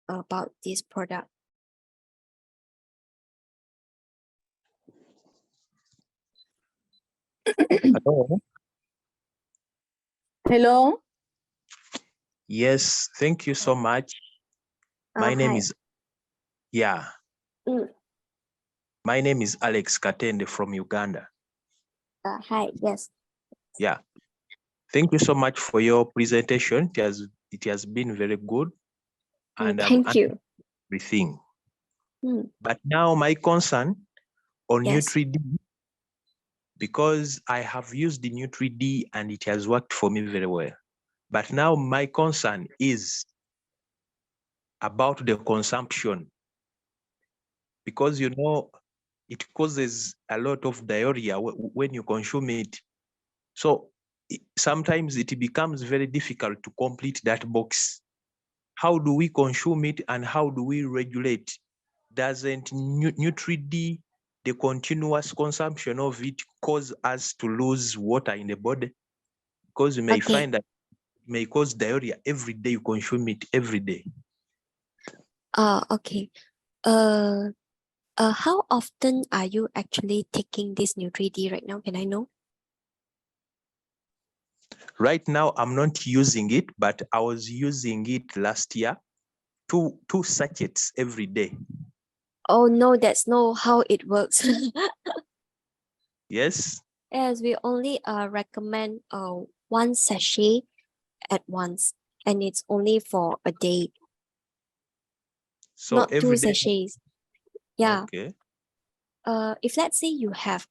about this product. Hello. Hello. Yes, thank you so much. My name Hi. is, yeah. Mm. My name is Alex Katende from Uganda. Hi, yes. Yeah. Thank you so much for your presentation. It has been very good. And Thank you. everything. Mm. But now my concern on Yes. NutriD, because I have used the NutriD and it has worked for me very well. But now my concern is about the consumption, because you know it causes a lot of diarrhea when you consume it. So sometimes it becomes very difficult to complete that box. How do we consume it and how do we regulate? Doesn't NutriD, the continuous consumption of it, cause us to lose water in the body? Because you may find that it may cause diarrhea every day you consume it every day. Okay. How often are you actually taking this NutriD right now? Can I know? Right now, I'm not using it, but I was using it last year, two sachets every day. Oh no, that's not how it works. Yes. Yes, we only recommend one sachet at once, and it's only for a day. So Not two every day. sachets. Yeah. Okay. If let's say you have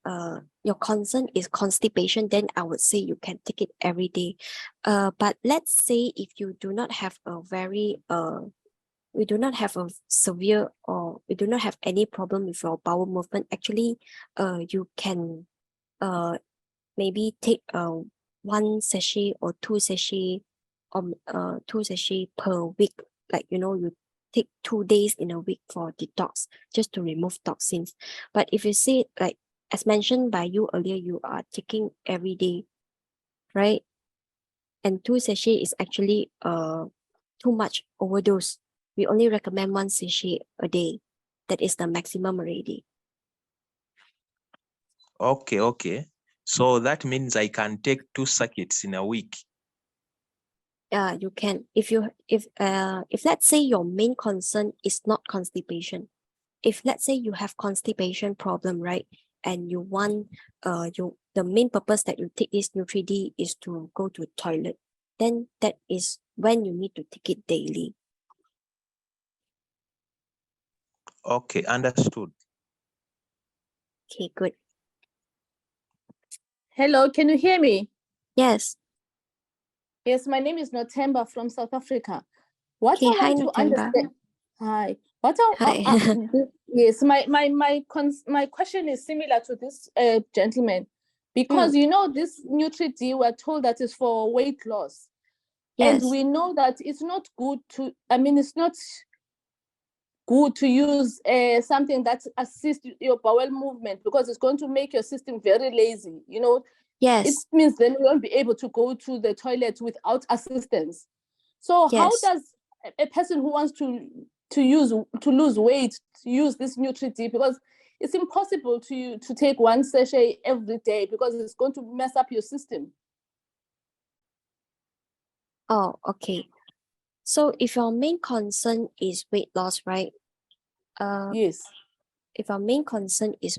your concern is constipation, then I would say you can take it every day. But let's say if you do not have a very we do not have a severe or we do not have any problem with your bowel movement, actually you can maybe take 1 sachet or 2 sachet or 2 sachet per week. Like, you know, you take 2 days in a week for detox, just to remove toxins. But if you say, like, as mentioned by you earlier, you are taking every day, right? And 2 sachet is actually too much overdose. We only recommend 1 sachet a day. That is the maximum already. Okay, okay. So that means I can take 2 sachets in a week. Yeah, you can. If let's say your main concern is not constipation, if let's say you have constipation problem, right, and you want the main purpose that you take this NutriD is to go to toilet, then that is when you need to take it daily. Okay, understood. Okay, good. Hello, can you hear me? Yes. Yes, my name is Notemba from South Africa. What Okay, I hi, want to Notemba. understand. Hi. Hi. Yes, my question is similar to this gentleman, because you know this NutriD, we're told that is for weight loss. Yes. And we know that it's not good to, I mean, it's not good to use something that assists your bowel movement, because it's going to make your system very lazy, you know. Yes. It means then you won't be able to go to the toilet without assistance. So how Yes. does a person who wants to lose weight use this NutriD? Because it's impossible to take 1 sachet every day, because it's going to mess up your system. Oh, okay. So if your main concern is weight loss, right? Yes. If our main concern is,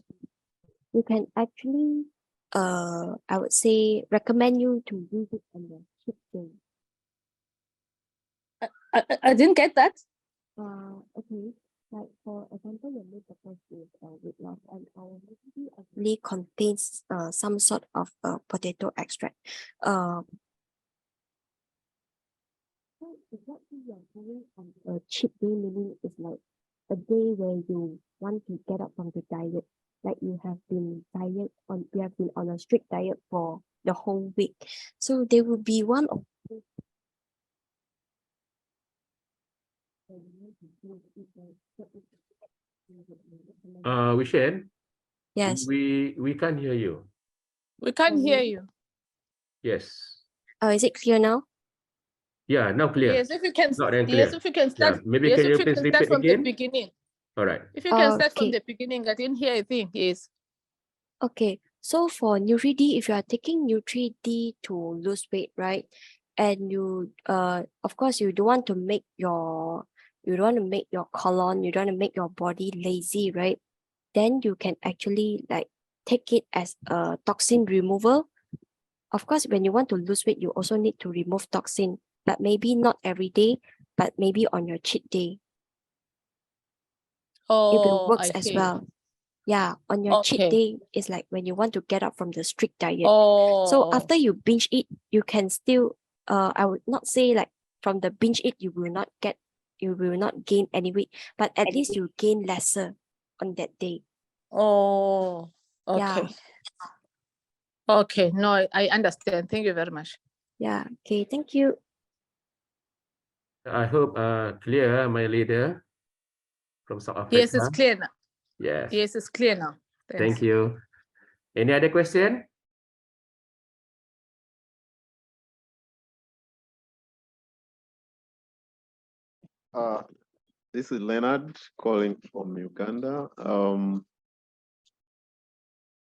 you can actually, I would say, recommend you to use it on your cheat day. I didn't get that. Okay. Like, for example, your main purpose is weight loss, and our recipe actually contains some sort of potato extract. So if what you are doing on a cheat day, meaning it's like a day where you want to get up from the diet, like you have been on a strict diet for the whole week. So there will be one of Vishen, yes. we can't hear you. We can't hear you. Yes. Is it clear now? Yeah, now clear. Yes, if you can. Not then Yes, clear. if you can start. Yeah, maybe Yes, can if you you please can start repeat from the again? beginning. All right. If you can start from Okay. the beginning, I didn't hear a thing. Yes. Okay, so for NutriD, if you are taking NutriD to lose weight, right? And you of course you don't want to make your colon, you don't want to make your body lazy, right? Then you can actually like take it as a toxin removal. Of course, when you want to lose weight, you also need to remove toxin, but maybe not every day, but maybe on your cheat day. It will Oh, works I as see. well. Yeah, on your cheat Okay. day is like when you want to get up from the strict diet. Oh. So after you binge eat, you can still I would not say like from the binge eat you will not gain any weight, but at least you gain lesser on that day. Oh. Okay. Yeah. Okay. No, I understand. Thank you very much. Yeah. Okay, thank you. I hope clear, my leader from South Africa. Yes, it's clear now. Yes. Yes, it's clear now. Thank you. Any other question? This is Leonard calling from Uganda.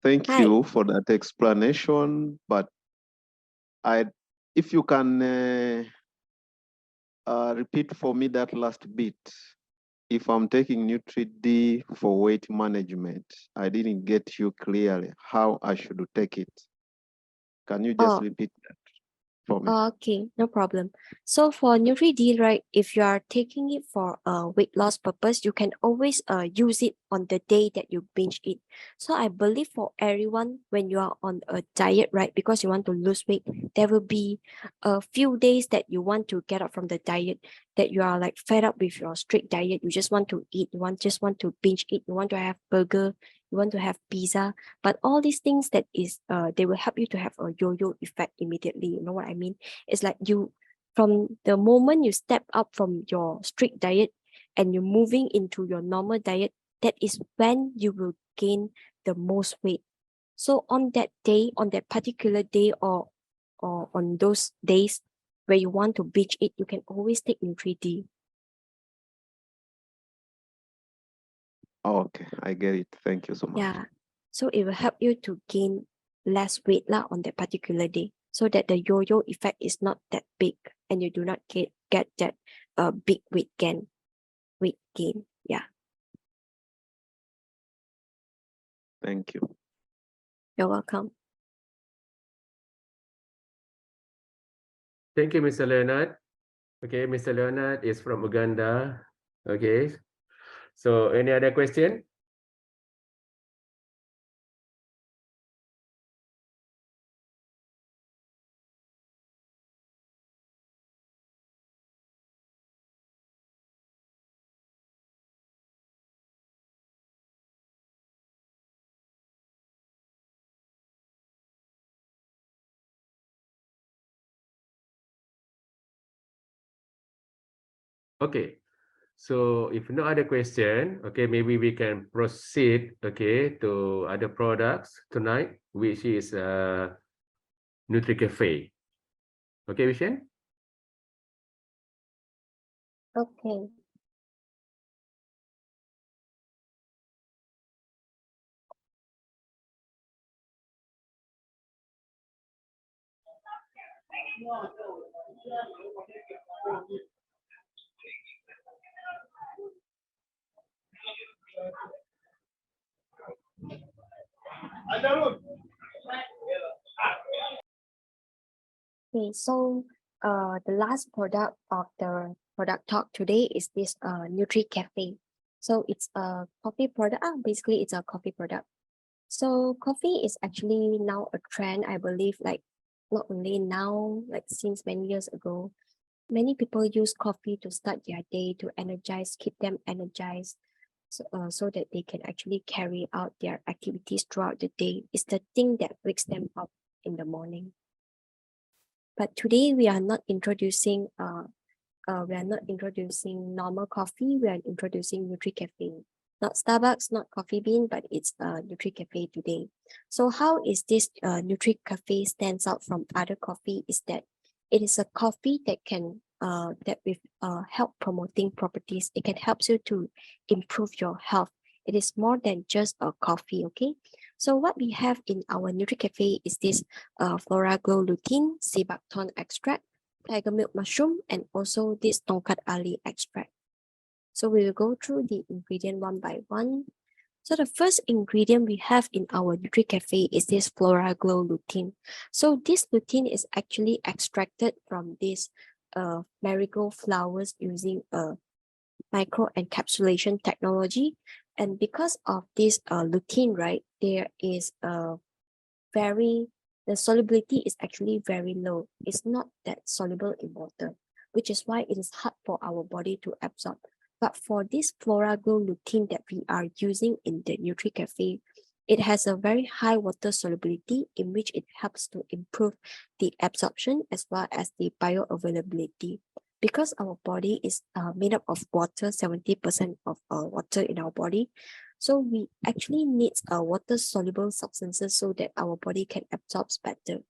Thank Hi. you for that explanation, but if you can repeat for me that last bit. If I'm taking NutriD for weight management, I didn't get you clearly how I should take it. Can you just repeat that for me. Okay, no problem. So for NutriD, right, if you are taking it for a weight loss purpose, you can always use it on the day that you binge eat. So I believe for everyone, when you are on a diet, right, because you want to lose weight, there will be a few days that you want to get up from the diet, that you are like fed up with your strict diet. You just want to eat, just want to binge eat, you want to have burger, you want to have pizza. But all these things that is they will help you to have a yo-yo effect immediately. You know what I mean? It's like you, from the moment you step up from your strict diet and you're moving into your normal diet, that is when you will gain the most weight. So on that day, on that particular day, or on those days where you want to binge eat, you can always take NutriD. Okay, I get it. Thank you so much. Yeah. So it will help you to gain less weight lah on that particular day, so that the yo-yo effect is not that big and you do not get that big weight gain. Yeah. Thank you. You're welcome. Thank you, Mr. Leonard. Okay, Mr. Leonard is from Uganda. Okay. So any other question? Okay. So if no other question, okay, maybe we can proceed, okay, to other products tonight, which is NutriCaffe. Okay, Vishen? Okay. Okay, so the last product of the product talk today is this NutriCaffe. So it's a coffee product. Basically, it's a coffee product. So coffee is actually now a trend, I believe, like not only now, like since many years ago. Many people use coffee to start their day, to energize, keep them energized, so that they can actually carry out their activities throughout the day. It's the thing that wakes them up in the morning. But today we are not introducing normal coffee. We are introducing NutriCaffe. Not Starbucks, not Coffee Bean, but it's NutriCaffe today. So how is this NutriCaffe stands out from other coffee is that it is a coffee that can that with health promoting properties. It can help you to improve your health. It is more than just a coffee, okay? So what we have in our NutriCaffe is this Flora Glow Lutein, sea buckthorn extract, tiger milk mushroom, and also this tongkat ali extract. So we will go through the ingredient one by one. So the first ingredient we have in our NutriCaffe is this Flora Glow Lutein. So this lutein is actually extracted from this marigold flowers using a micro encapsulation technology. And because of this lutein, right, there is a the solubility is actually very low. It's not that soluble in water, which is why it is hard for our body to absorb. But for this Flora Glow lutein that we are using in the NutriCaffe, it has a very high water solubility, in which it helps to improve the absorption as well as the bioavailability. Because our body is made up of water, 70% of water in our body, so we actually need water-soluble substances so that our body can absorb better.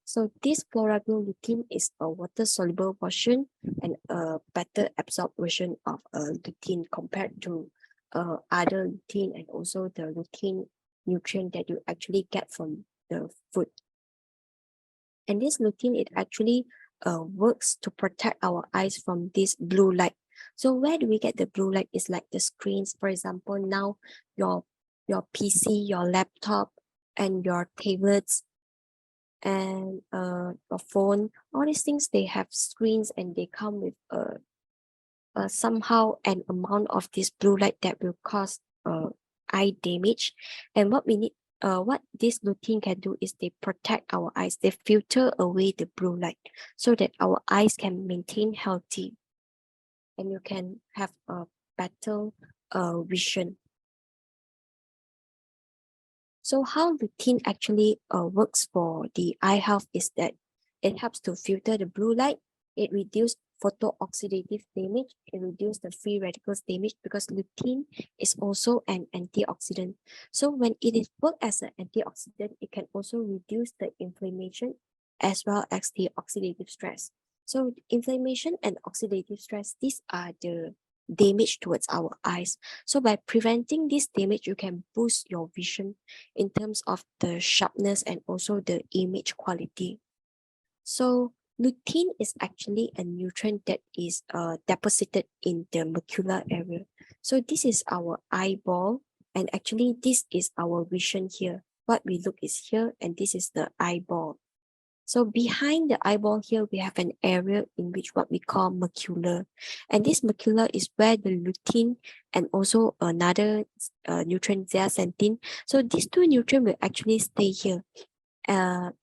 So this Flora Glow lutein is a water-soluble version and a better absorbed version of lutein compared to other lutein and also the lutein nutrient that you actually get from the food. And this lutein, it actually works to protect our eyes from this blue light. So where do we get the blue light? It's like the screens. For example, now your PC, your laptop, and your tablets, and a phone. All these things, they have screens and they come with somehow an amount of this blue light that will cause eye damage. And what this lutein can do is they protect our eyes. They filter away the blue light so that our eyes can maintain healthy and you can have a better vision. So how lutein actually works for the eye health is that it helps to filter the blue light. It reduces photooxidative damage. It reduces the free radicals damage because lutein is also an antioxidant. So when it is worked as an antioxidant, it can also reduce the inflammation as well as the oxidative stress. So inflammation and oxidative stress, these are the damage towards our eyes. So by preventing this damage, you can boost your vision in terms of the sharpness and also the image quality. So lutein is actually a nutrient that is deposited in the macular area. So this is our eyeball, and actually this is our vision here. What we look is here, and this is the eyeball. So behind the eyeball here, we have an area in which what we call macula. And this macula is where the lutein and also another nutrient, zeaxanthin. So these two nutrients will actually stay here. And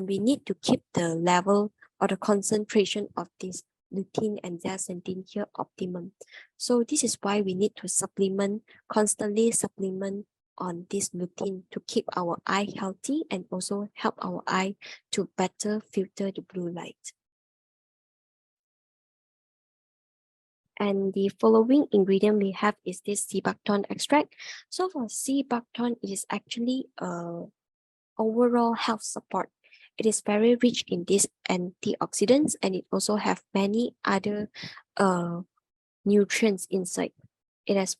we need to keep the level or the concentration of this lutein and zeaxanthin here optimum. So this is why we need to constantly supplement on this lutein to keep our eye healthy and also help our eye to better filter the blue light. And the following ingredient we have is this sea buckthorn extract. So for sea buckthorn, it is actually overall health support. It is very rich in these antioxidants and it also have many other nutrients inside. It has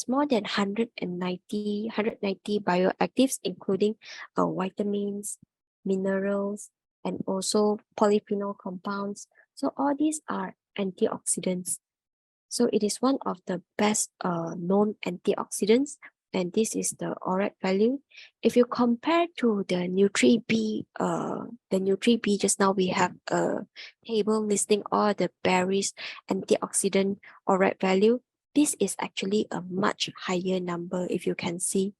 more than 190 bioactives, including vitamins, minerals, and also polyphenol compounds. So all these are antioxidants. So it is one of the best known antioxidants, and this is the ORAC value. If you compare to the NutriB, just now we have a table listing all the berries antioxidant ORAC value. This is actually a much higher number. If you can see,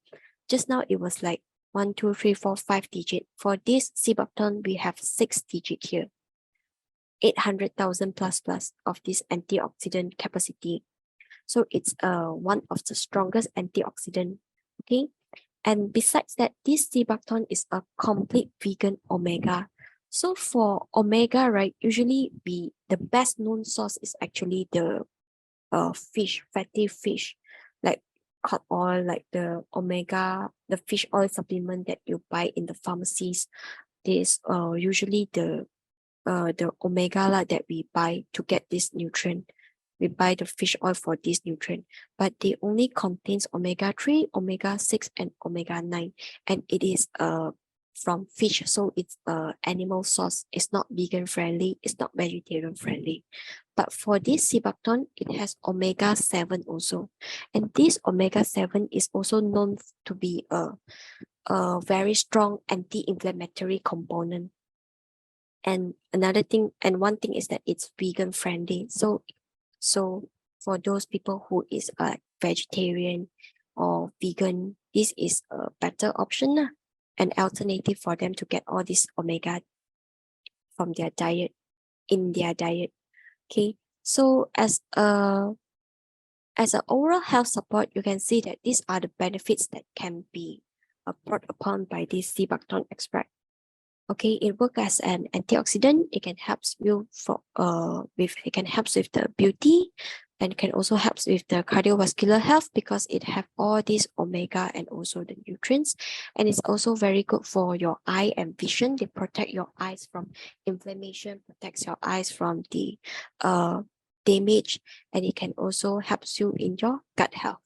just now it was like 1, 2, 3, 4, 5 digit. For this sea buckthorn, we have 6 digit here. 800,000 plus of this antioxidant capacity. So it's one of the strongest antioxidant. Okay. And besides that, this sea buckthorn is a complete vegan omega. So for omega, right, usually the best known source is actually the fish, fatty fish, like cod oil, like the omega, the fish oil supplement that you buy in the pharmacies. This usually the omega that we buy to get this nutrient. We buy the fish oil for this nutrient, but they only contains omega-3, omega-6, and omega-9, and it is from fish, so it's animal source. It's not vegan friendly. It's not vegetarian friendly. But for this sea buckthorn, it has omega-7 also, and this omega-7 is also known to be a very strong anti-inflammatory component. And one thing is that it's vegan friendly. So for those people who is a vegetarian or vegan, this is a better option, an alternative for them to get all this omega from their diet, in their diet. Okay, so as an overall health support, you can see that these are the benefits that can be brought upon by this sea buckthorn extract. Okay, it works as an antioxidant. It can help you with the beauty, and can also help with the cardiovascular health because it have all these omega and also the nutrients. And it's also very good for your eye and vision. They protect your eyes from inflammation, protects your eyes from the damage, and it can also help you in your gut health.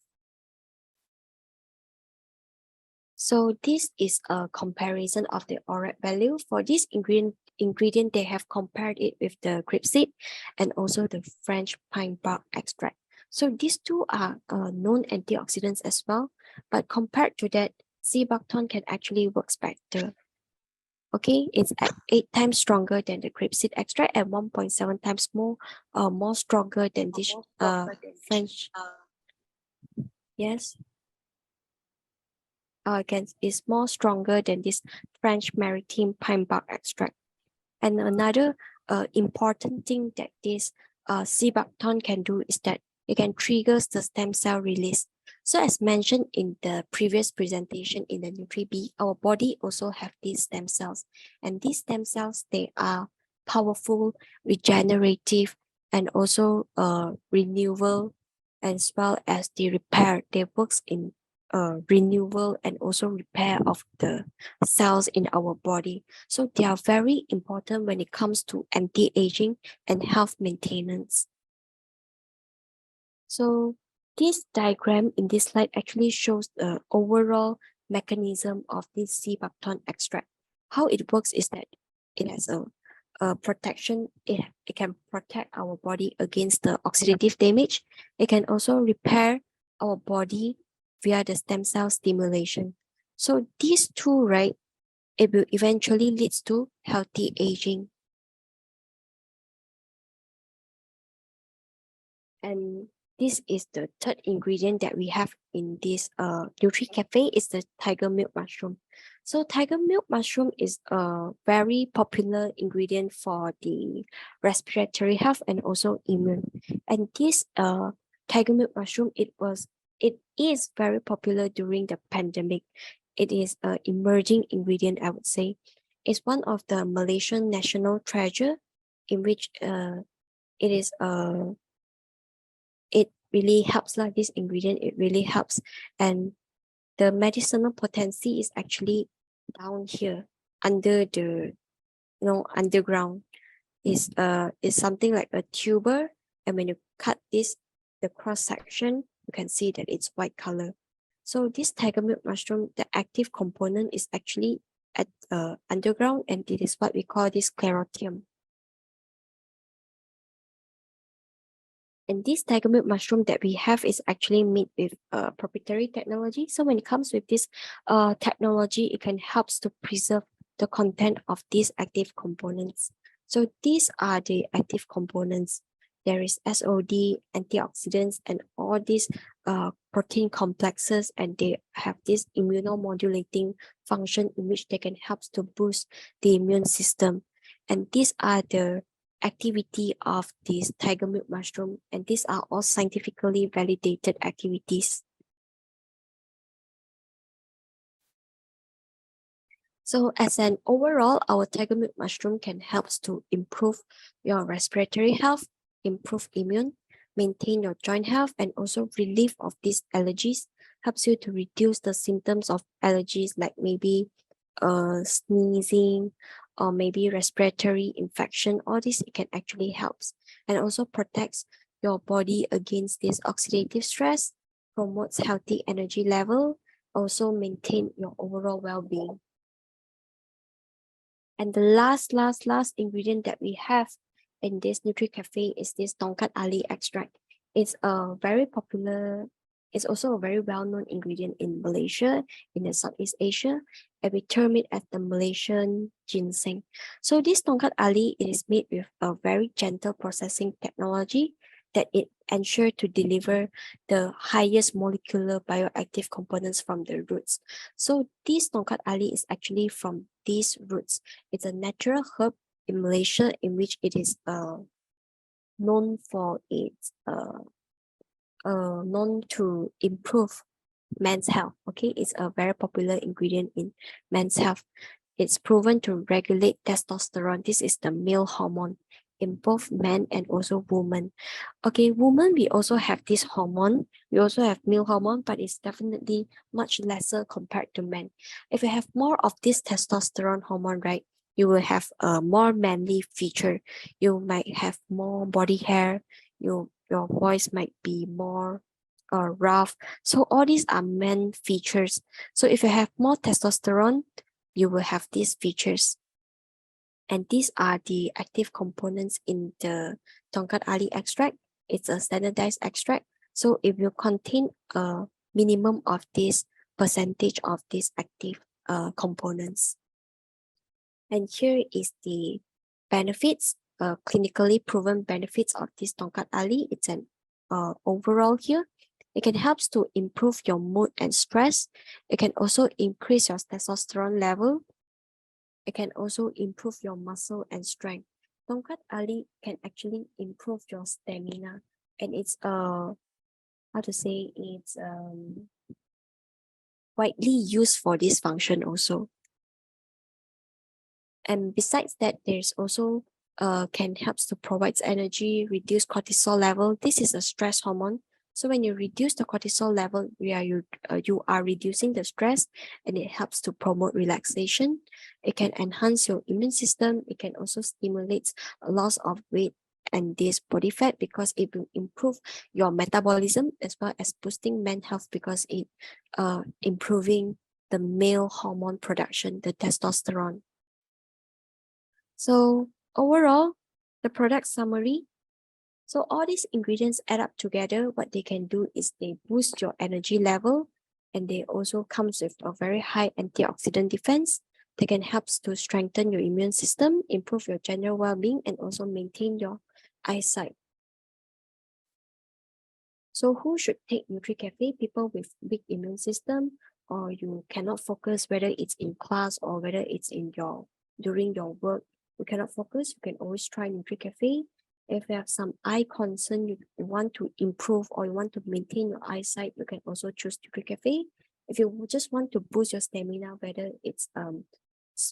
So this is a comparison of the ORAC value. For this ingredient, they have compared it with the grapeseed and also the French pine bark extract. So these two are known antioxidants as well, but compared to that, sea buckthorn can actually work better. Okay, it's at 8 times stronger than the grapeseed extract and 1.7 times more stronger than this French. Yes. Again, is more stronger than this French maritime pine bark extract. And another important thing that this Sebaton can do is that it can trigger the stem cell release. So as mentioned in the previous presentation in the NutriB, our body also have these stem cells. And these stem cells, they are powerful, regenerative, and also renewable, as well as the repair. They works in renewal and also repair of the cells in our body. So they are very important when it comes to anti-aging and health maintenance. So this diagram in this slide actually shows the overall mechanism of this Sebaton extract. How it works is that it has a protection. It can protect our body against the oxidative damage. It can also repair our body via the stem cell stimulation. So these two, right, it will eventually leads to healthy aging. And this is the third ingredient that we have in this NutriCaffe is the tiger milk mushroom. So tiger milk mushroom is a very popular ingredient for the respiratory health and also immune. And this tiger milk mushroom, it is very popular during the pandemic. It is an emerging ingredient, I would say. It's one of the Malaysian national treasure in which it is it really helps like this ingredient, it really helps. And the medicinal potency is actually down here under the underground. Is something like a tuber, and when you cut this the cross section, you can see that it's white color. So this tiger milk mushroom, the active component is actually at underground, and it is what we call this sclerotium. And this tiger milk mushroom that we have is actually made with proprietary technology. So when it comes with this technology, it can help to preserve the content of these active components. So these are the active components. There is SOD, antioxidants, and all these protein complexes, and they have this immunomodulating function in which they can help to boost the immune system. And these are the activity of this tiger milk mushroom, and these are all scientifically validated activities. So as an overall, our tiger milk mushroom can help to improve your respiratory health, improve immune, maintain your joint health, and also relief of these allergies, helps you to reduce the symptoms of allergies like maybe sneezing, or maybe respiratory infection. All this, it can actually helps, and also protects your body against this oxidative stress, promotes healthy energy level, also maintain your overall well-being. And the last ingredient that we have in this NutriCaffe is this Tongkat Ali extract. It's a very popular, it's also a very well-known ingredient in Malaysia, in the Southeast Asia, and we term it as the Malaysian ginseng. So this Tongkat Ali, it is made with a very gentle processing technology that it ensures to deliver the highest molecular bioactive components from the roots. So this Tongkat Ali is actually from these roots. It's a natural herb in Malaysia in which it is known for its known to improve men's health. Okay, it's a very popular ingredient in men's health. It's proven to regulate testosterone. This is the male hormone in both men and also women. Okay, women, we also have this hormone. We also have male hormone, but it's definitely much lesser compared to men. If you have more of this testosterone hormone, right, you will have a more manly feature. You might have more body hair. Your voice might be more rough. So all these are men features. So if you have more testosterone, you will have these features. And these are the active components in the Tongkat Ali extract. It's a standardized extract. So it will contain a minimum of this percentage of these active components. And here is the benefits, clinically proven benefits of this Tongkat Ali. It's an overall here. It can help to improve your mood and stress. It can also increase your testosterone level. It can also improve your muscle and strength. Tongkat Ali can actually improve your stamina, and it's how to say, it's widely used for this function also. And besides that, there's also can helps to provide energy, reduce cortisol level. This is a stress hormone. So when you reduce the cortisol level, you are reducing the stress, and it helps to promote relaxation. It can enhance your immune system. It can also stimulate a loss of weight and this body fat, because it will improve your metabolism, as well as boosting men's health, because it improving the male hormone production, the testosterone. So overall, the product summary. So all these ingredients add up together. What they can do is they boost your energy level, and they also comes with a very high antioxidant defense. They can help to strengthen your immune system, improve your general well-being, and also maintain your eyesight. So who should take NutriCaffe? People with weak immune system, or you cannot focus, whether it's in class or whether it's in during your work. You cannot focus, you can always try NutriCaffe. If you have some eye concern, you want to improve or you want to maintain your eyesight, you can also choose NutriCaffe. If you just want to boost your stamina, whether it's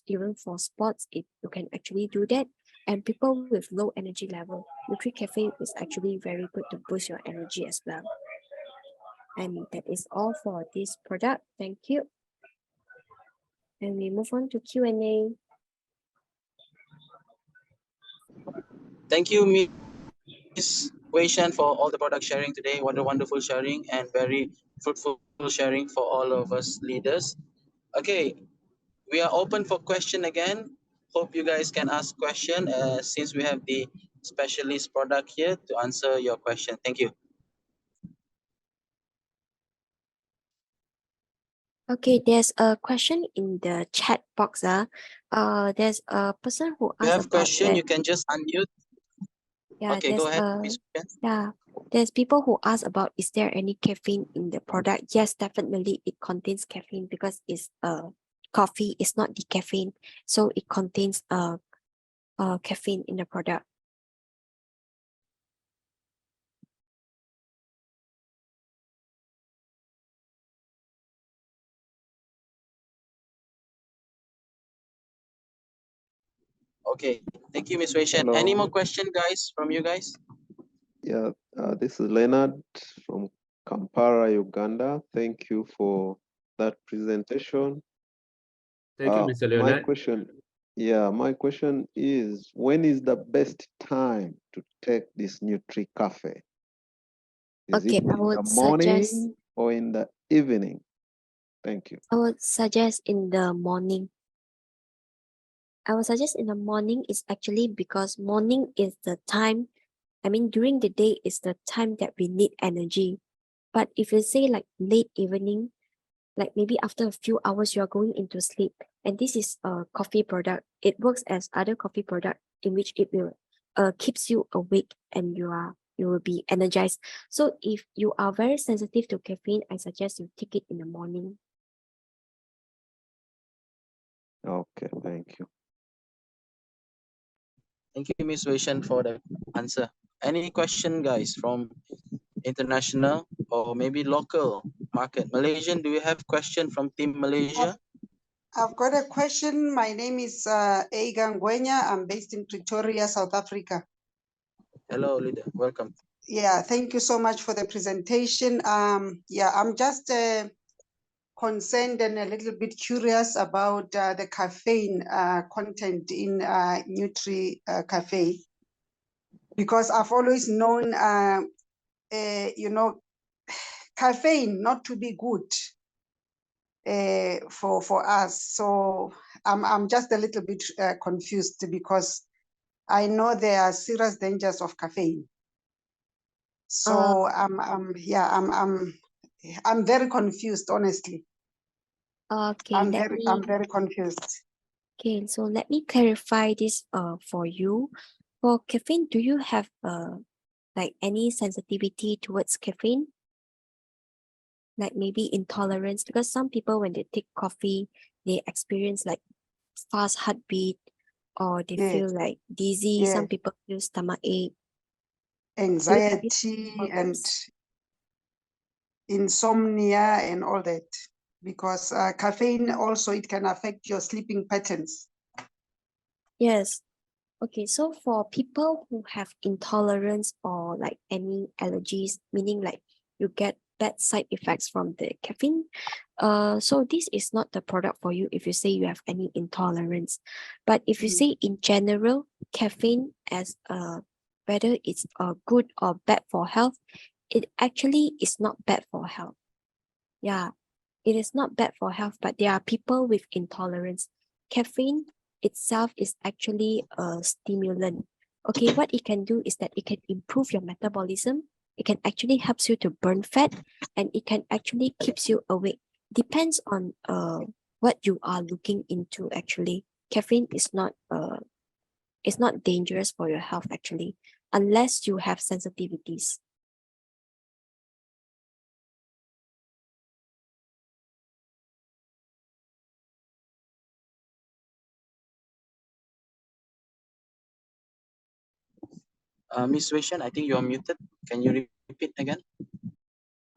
even for sports, you can actually do that. And people with low energy level, NutriCaffe is actually very good to boost your energy as well. And that is all for this product. Thank you. And we move on to Q&A. Thank you, Miss Wei Shan, for all the product sharing today. What a wonderful sharing and very fruitful sharing for all of us leaders. Okay, we are open for question again. Hope you guys can ask question since we have the specialist product here to answer your question. Thank you. Okay, there's a question in the chat box. There's a person who If you asked have about question, that. you can just unmute. Yeah, Okay, go ahead, Miss Wei Shan. there's people who ask about, is there any caffeine in the product? Yes, definitely it contains caffeine, because it's coffee, it's not the caffeine. So it contains caffeine in the product. Okay, thank you, Miss Wei Shan. Any more question, guys, from you guys? Yeah, this is Leonard from Kampala, Uganda. Thank you for that presentation. Thank you, Mr. My Leonard. question is, when is the best time to take this NutriCaffe? Is Okay, it in I would the suggest morning or in the evening? Thank you. I would suggest in the morning. I would suggest in the morning is actually because morning is the time, I mean, during the day is the time that we need energy. But if you say like late evening, like maybe after a few hours, you are going into sleep, and this is a coffee product. It works as other coffee product in which it will keeps you awake, and you will be energized. So if you are very sensitive to caffeine, I suggest you take it in the morning. Okay, thank you. Thank you, Miss Wei Shan, for the answer. Any question, guys, from international or maybe local market? Malaysian, do you have question from Team Malaysia? I've got a question. My name is Eiga Ngwenya. I'm based in Pretoria, South Africa. Hello, leader. Welcome. Yeah, thank you so much for the presentation. Yeah, I'm just concerned and a little bit curious about the caffeine content in NutriCaffe, because I've always known, caffeine not to be good for us. So I'm just a little bit confused, because I know there are serious dangers of caffeine. So I'm very confused, honestly. Okay, I'm very confused. Okay, so let me clarify this for you. For caffeine, do you have like any sensitivity towards caffeine? Like maybe intolerance? Because some people when they take coffee, they experience like fast heartbeat or they Yes, feel like dizzy. yes, Some people feel stomach ache. Do you have any anxiety and problems? insomnia and all that. Because caffeine also, it can affect your sleeping patterns. Yes. Okay, so for people who have intolerance or like any allergies, meaning like you get bad side effects from the caffeine, so this is not the product for you if you say you have any intolerance. But if you Mm. say in general, caffeine as whether it's good or bad for health, it actually is not bad for health. Yeah, it is not bad for health, but there are people with intolerance. Caffeine itself is actually a stimulant. Okay, what it can do is that it can improve your metabolism. It can actually helps you to burn fat, and it can actually keeps you awake. Depends on what you are looking into actually. Caffeine is not dangerous for your health actually, unless you have sensitivities. Miss Wei-Shan, I think you are muted. Can you repeat again?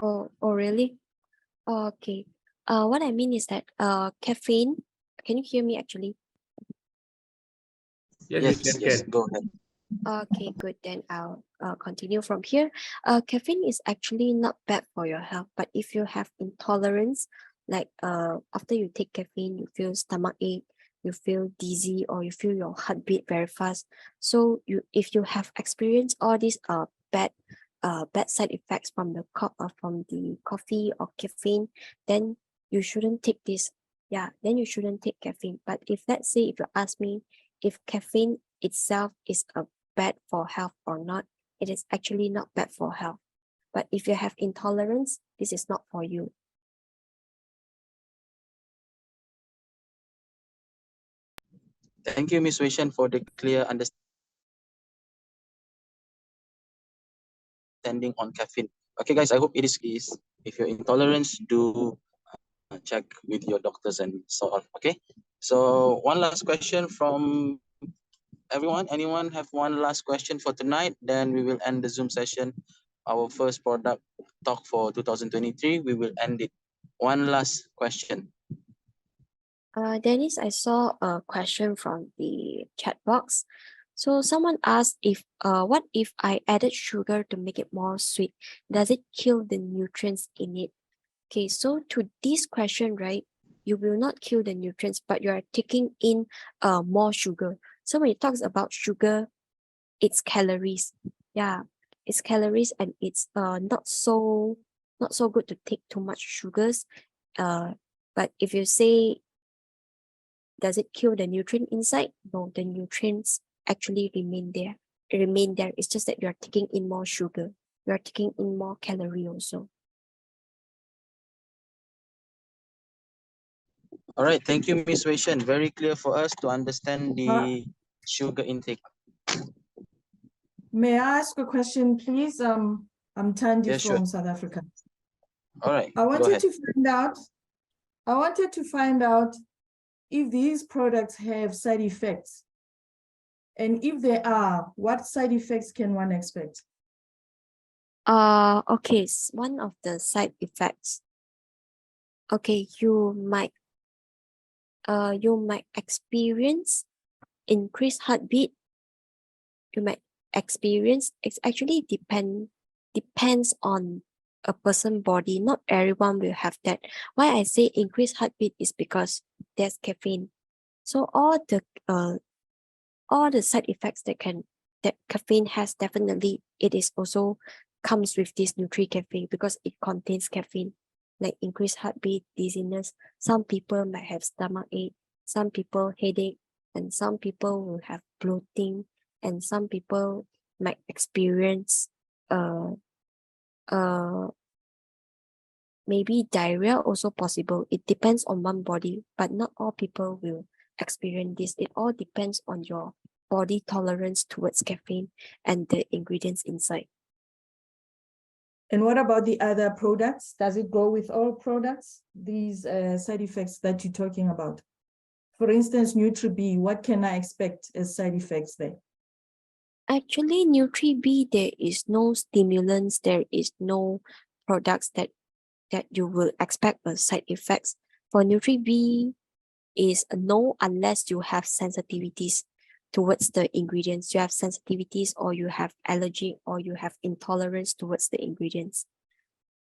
Oh really? Okay. What I mean is that caffeine. Can you hear me actually? Yes, Yes, we yes, can. go ahead. Okay, good. Then I'll continue from here. Caffeine is actually not bad for your health, but if you have intolerance, like after you take caffeine, you feel stomach ache, you feel dizzy, or you feel your heartbeat very fast. So if you have experienced all these bad side effects from from the coffee or caffeine, then you shouldn't take this. Yeah, then you shouldn't take caffeine. But if let's say if you ask me if caffeine itself is a bad for health or not, it is actually not bad for health. But if you have intolerance, this is not for you. Thank you, Miss Wei-Shan, for the clear understanding on caffeine. Okay, guys, I hope it is. If you're intolerant, do check with your doctors and so on. Okay. So one last question from everyone. Anyone have one last question for tonight? Then we will end the Zoom session. Our first product talk for 2023. We will end it. One last question. Dennis, I saw a question from the chat box. So someone asked if what if I added sugar to make it more sweet? Does it kill the nutrients in it? Okay, so to this question, right, you will not kill the nutrients, but you are taking in more sugar. So when it talks about sugar, it's calories. Yeah, it's calories and it's not so good to take too much sugars. But if you say does it kill the nutrient inside? No, the nutrients actually remain there. Remain there. It's just that you're taking in more sugar. You're taking in more calorie also. All right. Thank you, Miss Wei-Shan. Very clear for us to understand the sugar intake. May I ask a question, please? I'm Tandy Yeah, sure. from South Africa. All right. I Go wanted ahead. to find out. I wanted to find out if these products have side effects, and if they are, what side effects can one expect? Okay, one of the side effects. Okay, you might experience increased heartbeat. You might experience, it's actually depends on a person body. Not everyone will have that. Why I say increased heartbeat is because there's caffeine. So all the side effects that caffeine has, definitely it is also comes with this NutriCaffe because it contains caffeine, like increased heartbeat, dizziness. Some people might have stomach ache, some people headache, and some people will have bloating, and some people might experience uh uh maybe diarrhea also possible. It depends on one body, but not all people will experience this. It all depends on your body tolerance towards caffeine and the ingredients inside. And what about the other products? Does it go with all products, these side effects that you're talking about? For instance, NutriB, what can I expect as side effects there? Actually, NutriB, there is no stimulants, there is no products that you will expect as side effects. For NutriB is a no unless you have sensitivities towards the ingredients. You have sensitivities or you have allergy or you have intolerance towards the ingredients.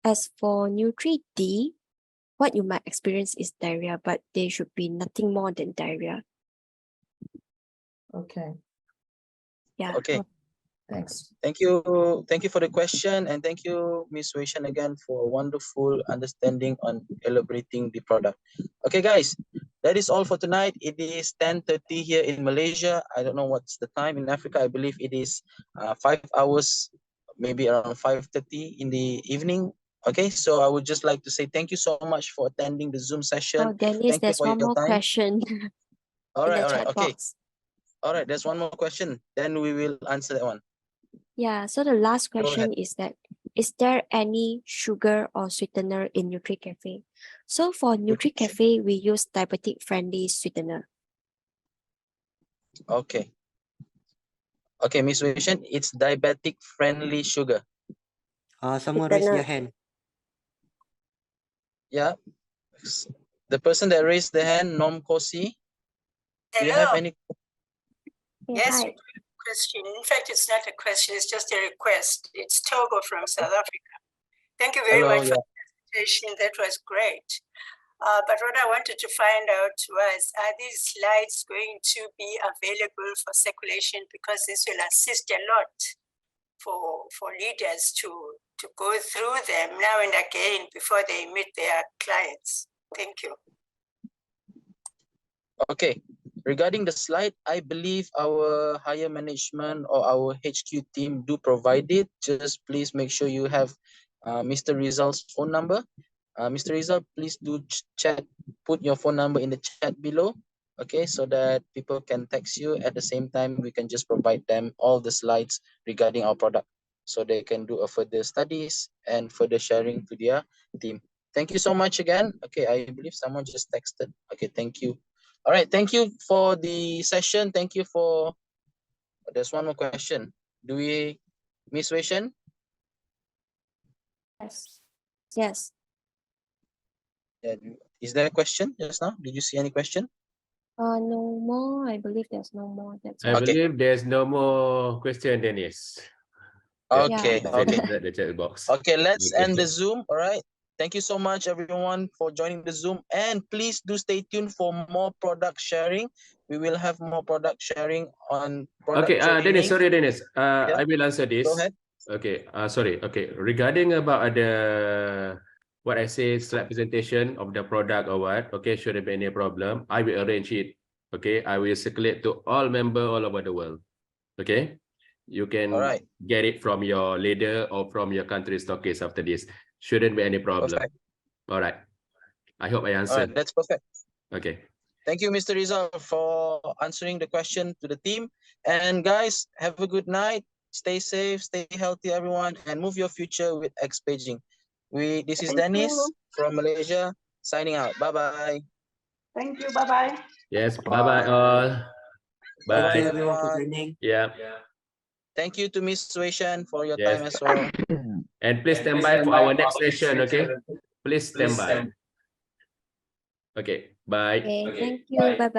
As for NutriD, what you might experience is diarrhea, but there should be nothing more than diarrhea. Okay, Yeah. Okay. thanks. Thank you for the question, and thank you, Ms. Weishan, again for a wonderful understanding on elaborating the product. Okay, guys, that is all for tonight. It is 10:30 here in Malaysia. I don't know what's the time in Africa. I believe it is 5 hours, maybe around 5:30 in the evening. Okay, so I would just like to say thank you so much for attending the Zoom session. Oh, Dennis, Thank you there's for one your more time. question All in right, the all right, chat okay. box. All right, there's one more question. Then we will answer that one. Yeah, so the last Go ahead. question is that, is there any sugar or sweetener in NutriCaffe? So for NutriCaffe, we use diabetic friendly sweetener. Okay. Okay, Miss Weishan, it's diabetic friendly sugar. Someone raised their Sweetener. hand. Yeah. The person that raised the hand, Nom Kosi, do you have Hello. any? Yes, Hi. question. In fact, it's not a question, it's just a request. It's Togo from South Africa. Thank you very Hello, much for the presentation. That was great. But what I wanted to find out was, are these slides going to be available for circulation? Because this will assist a lot for leaders to go through them now and again before they meet their clients. Thank you. Okay. Regarding the slide, I believe our higher management or our HQ team do provide it. Just please make sure you have Mr. Rizal's phone number. Mr. Rizal, please do chat, put your phone number in the chat below, okay, so that people can text you. At the same time, we can just provide them all the slides regarding our product so they can do a further studies and further sharing to their team. Thank you so much again. Okay, I believe someone just texted. Okay, thank you. All right, thank you for the session. Thank you for, there's one more question. Do we, Miss Weishan? Yes. Yes. Yeah, is there a question just now? Did you see any question? No more. I believe there's no more. That's I all. Okay. believe there's no more question, Dennis. Okay, Yeah. okay. The chat box. Okay, let's Okay. end the Zoom. All right. Thank you so much, everyone, for joining the Zoom. And please do stay tuned for more product sharing. We will have more product sharing on product Okay, Dennis, training. sorry, Dennis. Yeah. I will answer this. Go ahead. Okay, sorry. Okay, regarding about the what I say slide presentation of the product or what, okay, shouldn't be any problem. I will arrange it. Okay, I will circulate to all members all over the world. Okay, you can All right. get it from your leader or from your country stockist after this. Shouldn't be any problem. Perfect. All right. I hope I All answered. right, that's perfect. Okay. Thank you, Mr. Rizal, for answering the question to the team. And guys, have a good night. Stay safe, stay healthy, everyone, and move your future with X-Paging. This is Dennis from Malaysia, signing out. Bye-bye. Thank you. Bye-bye. Yes. Bye-bye all. Thank you Bye. everyone for joining. Yeah. Thank you to Miss Weishan for your Yes. time as well. And please stand by for our next session, okay? Please stand by. Okay, bye. Okay, thank you. Bye-bye.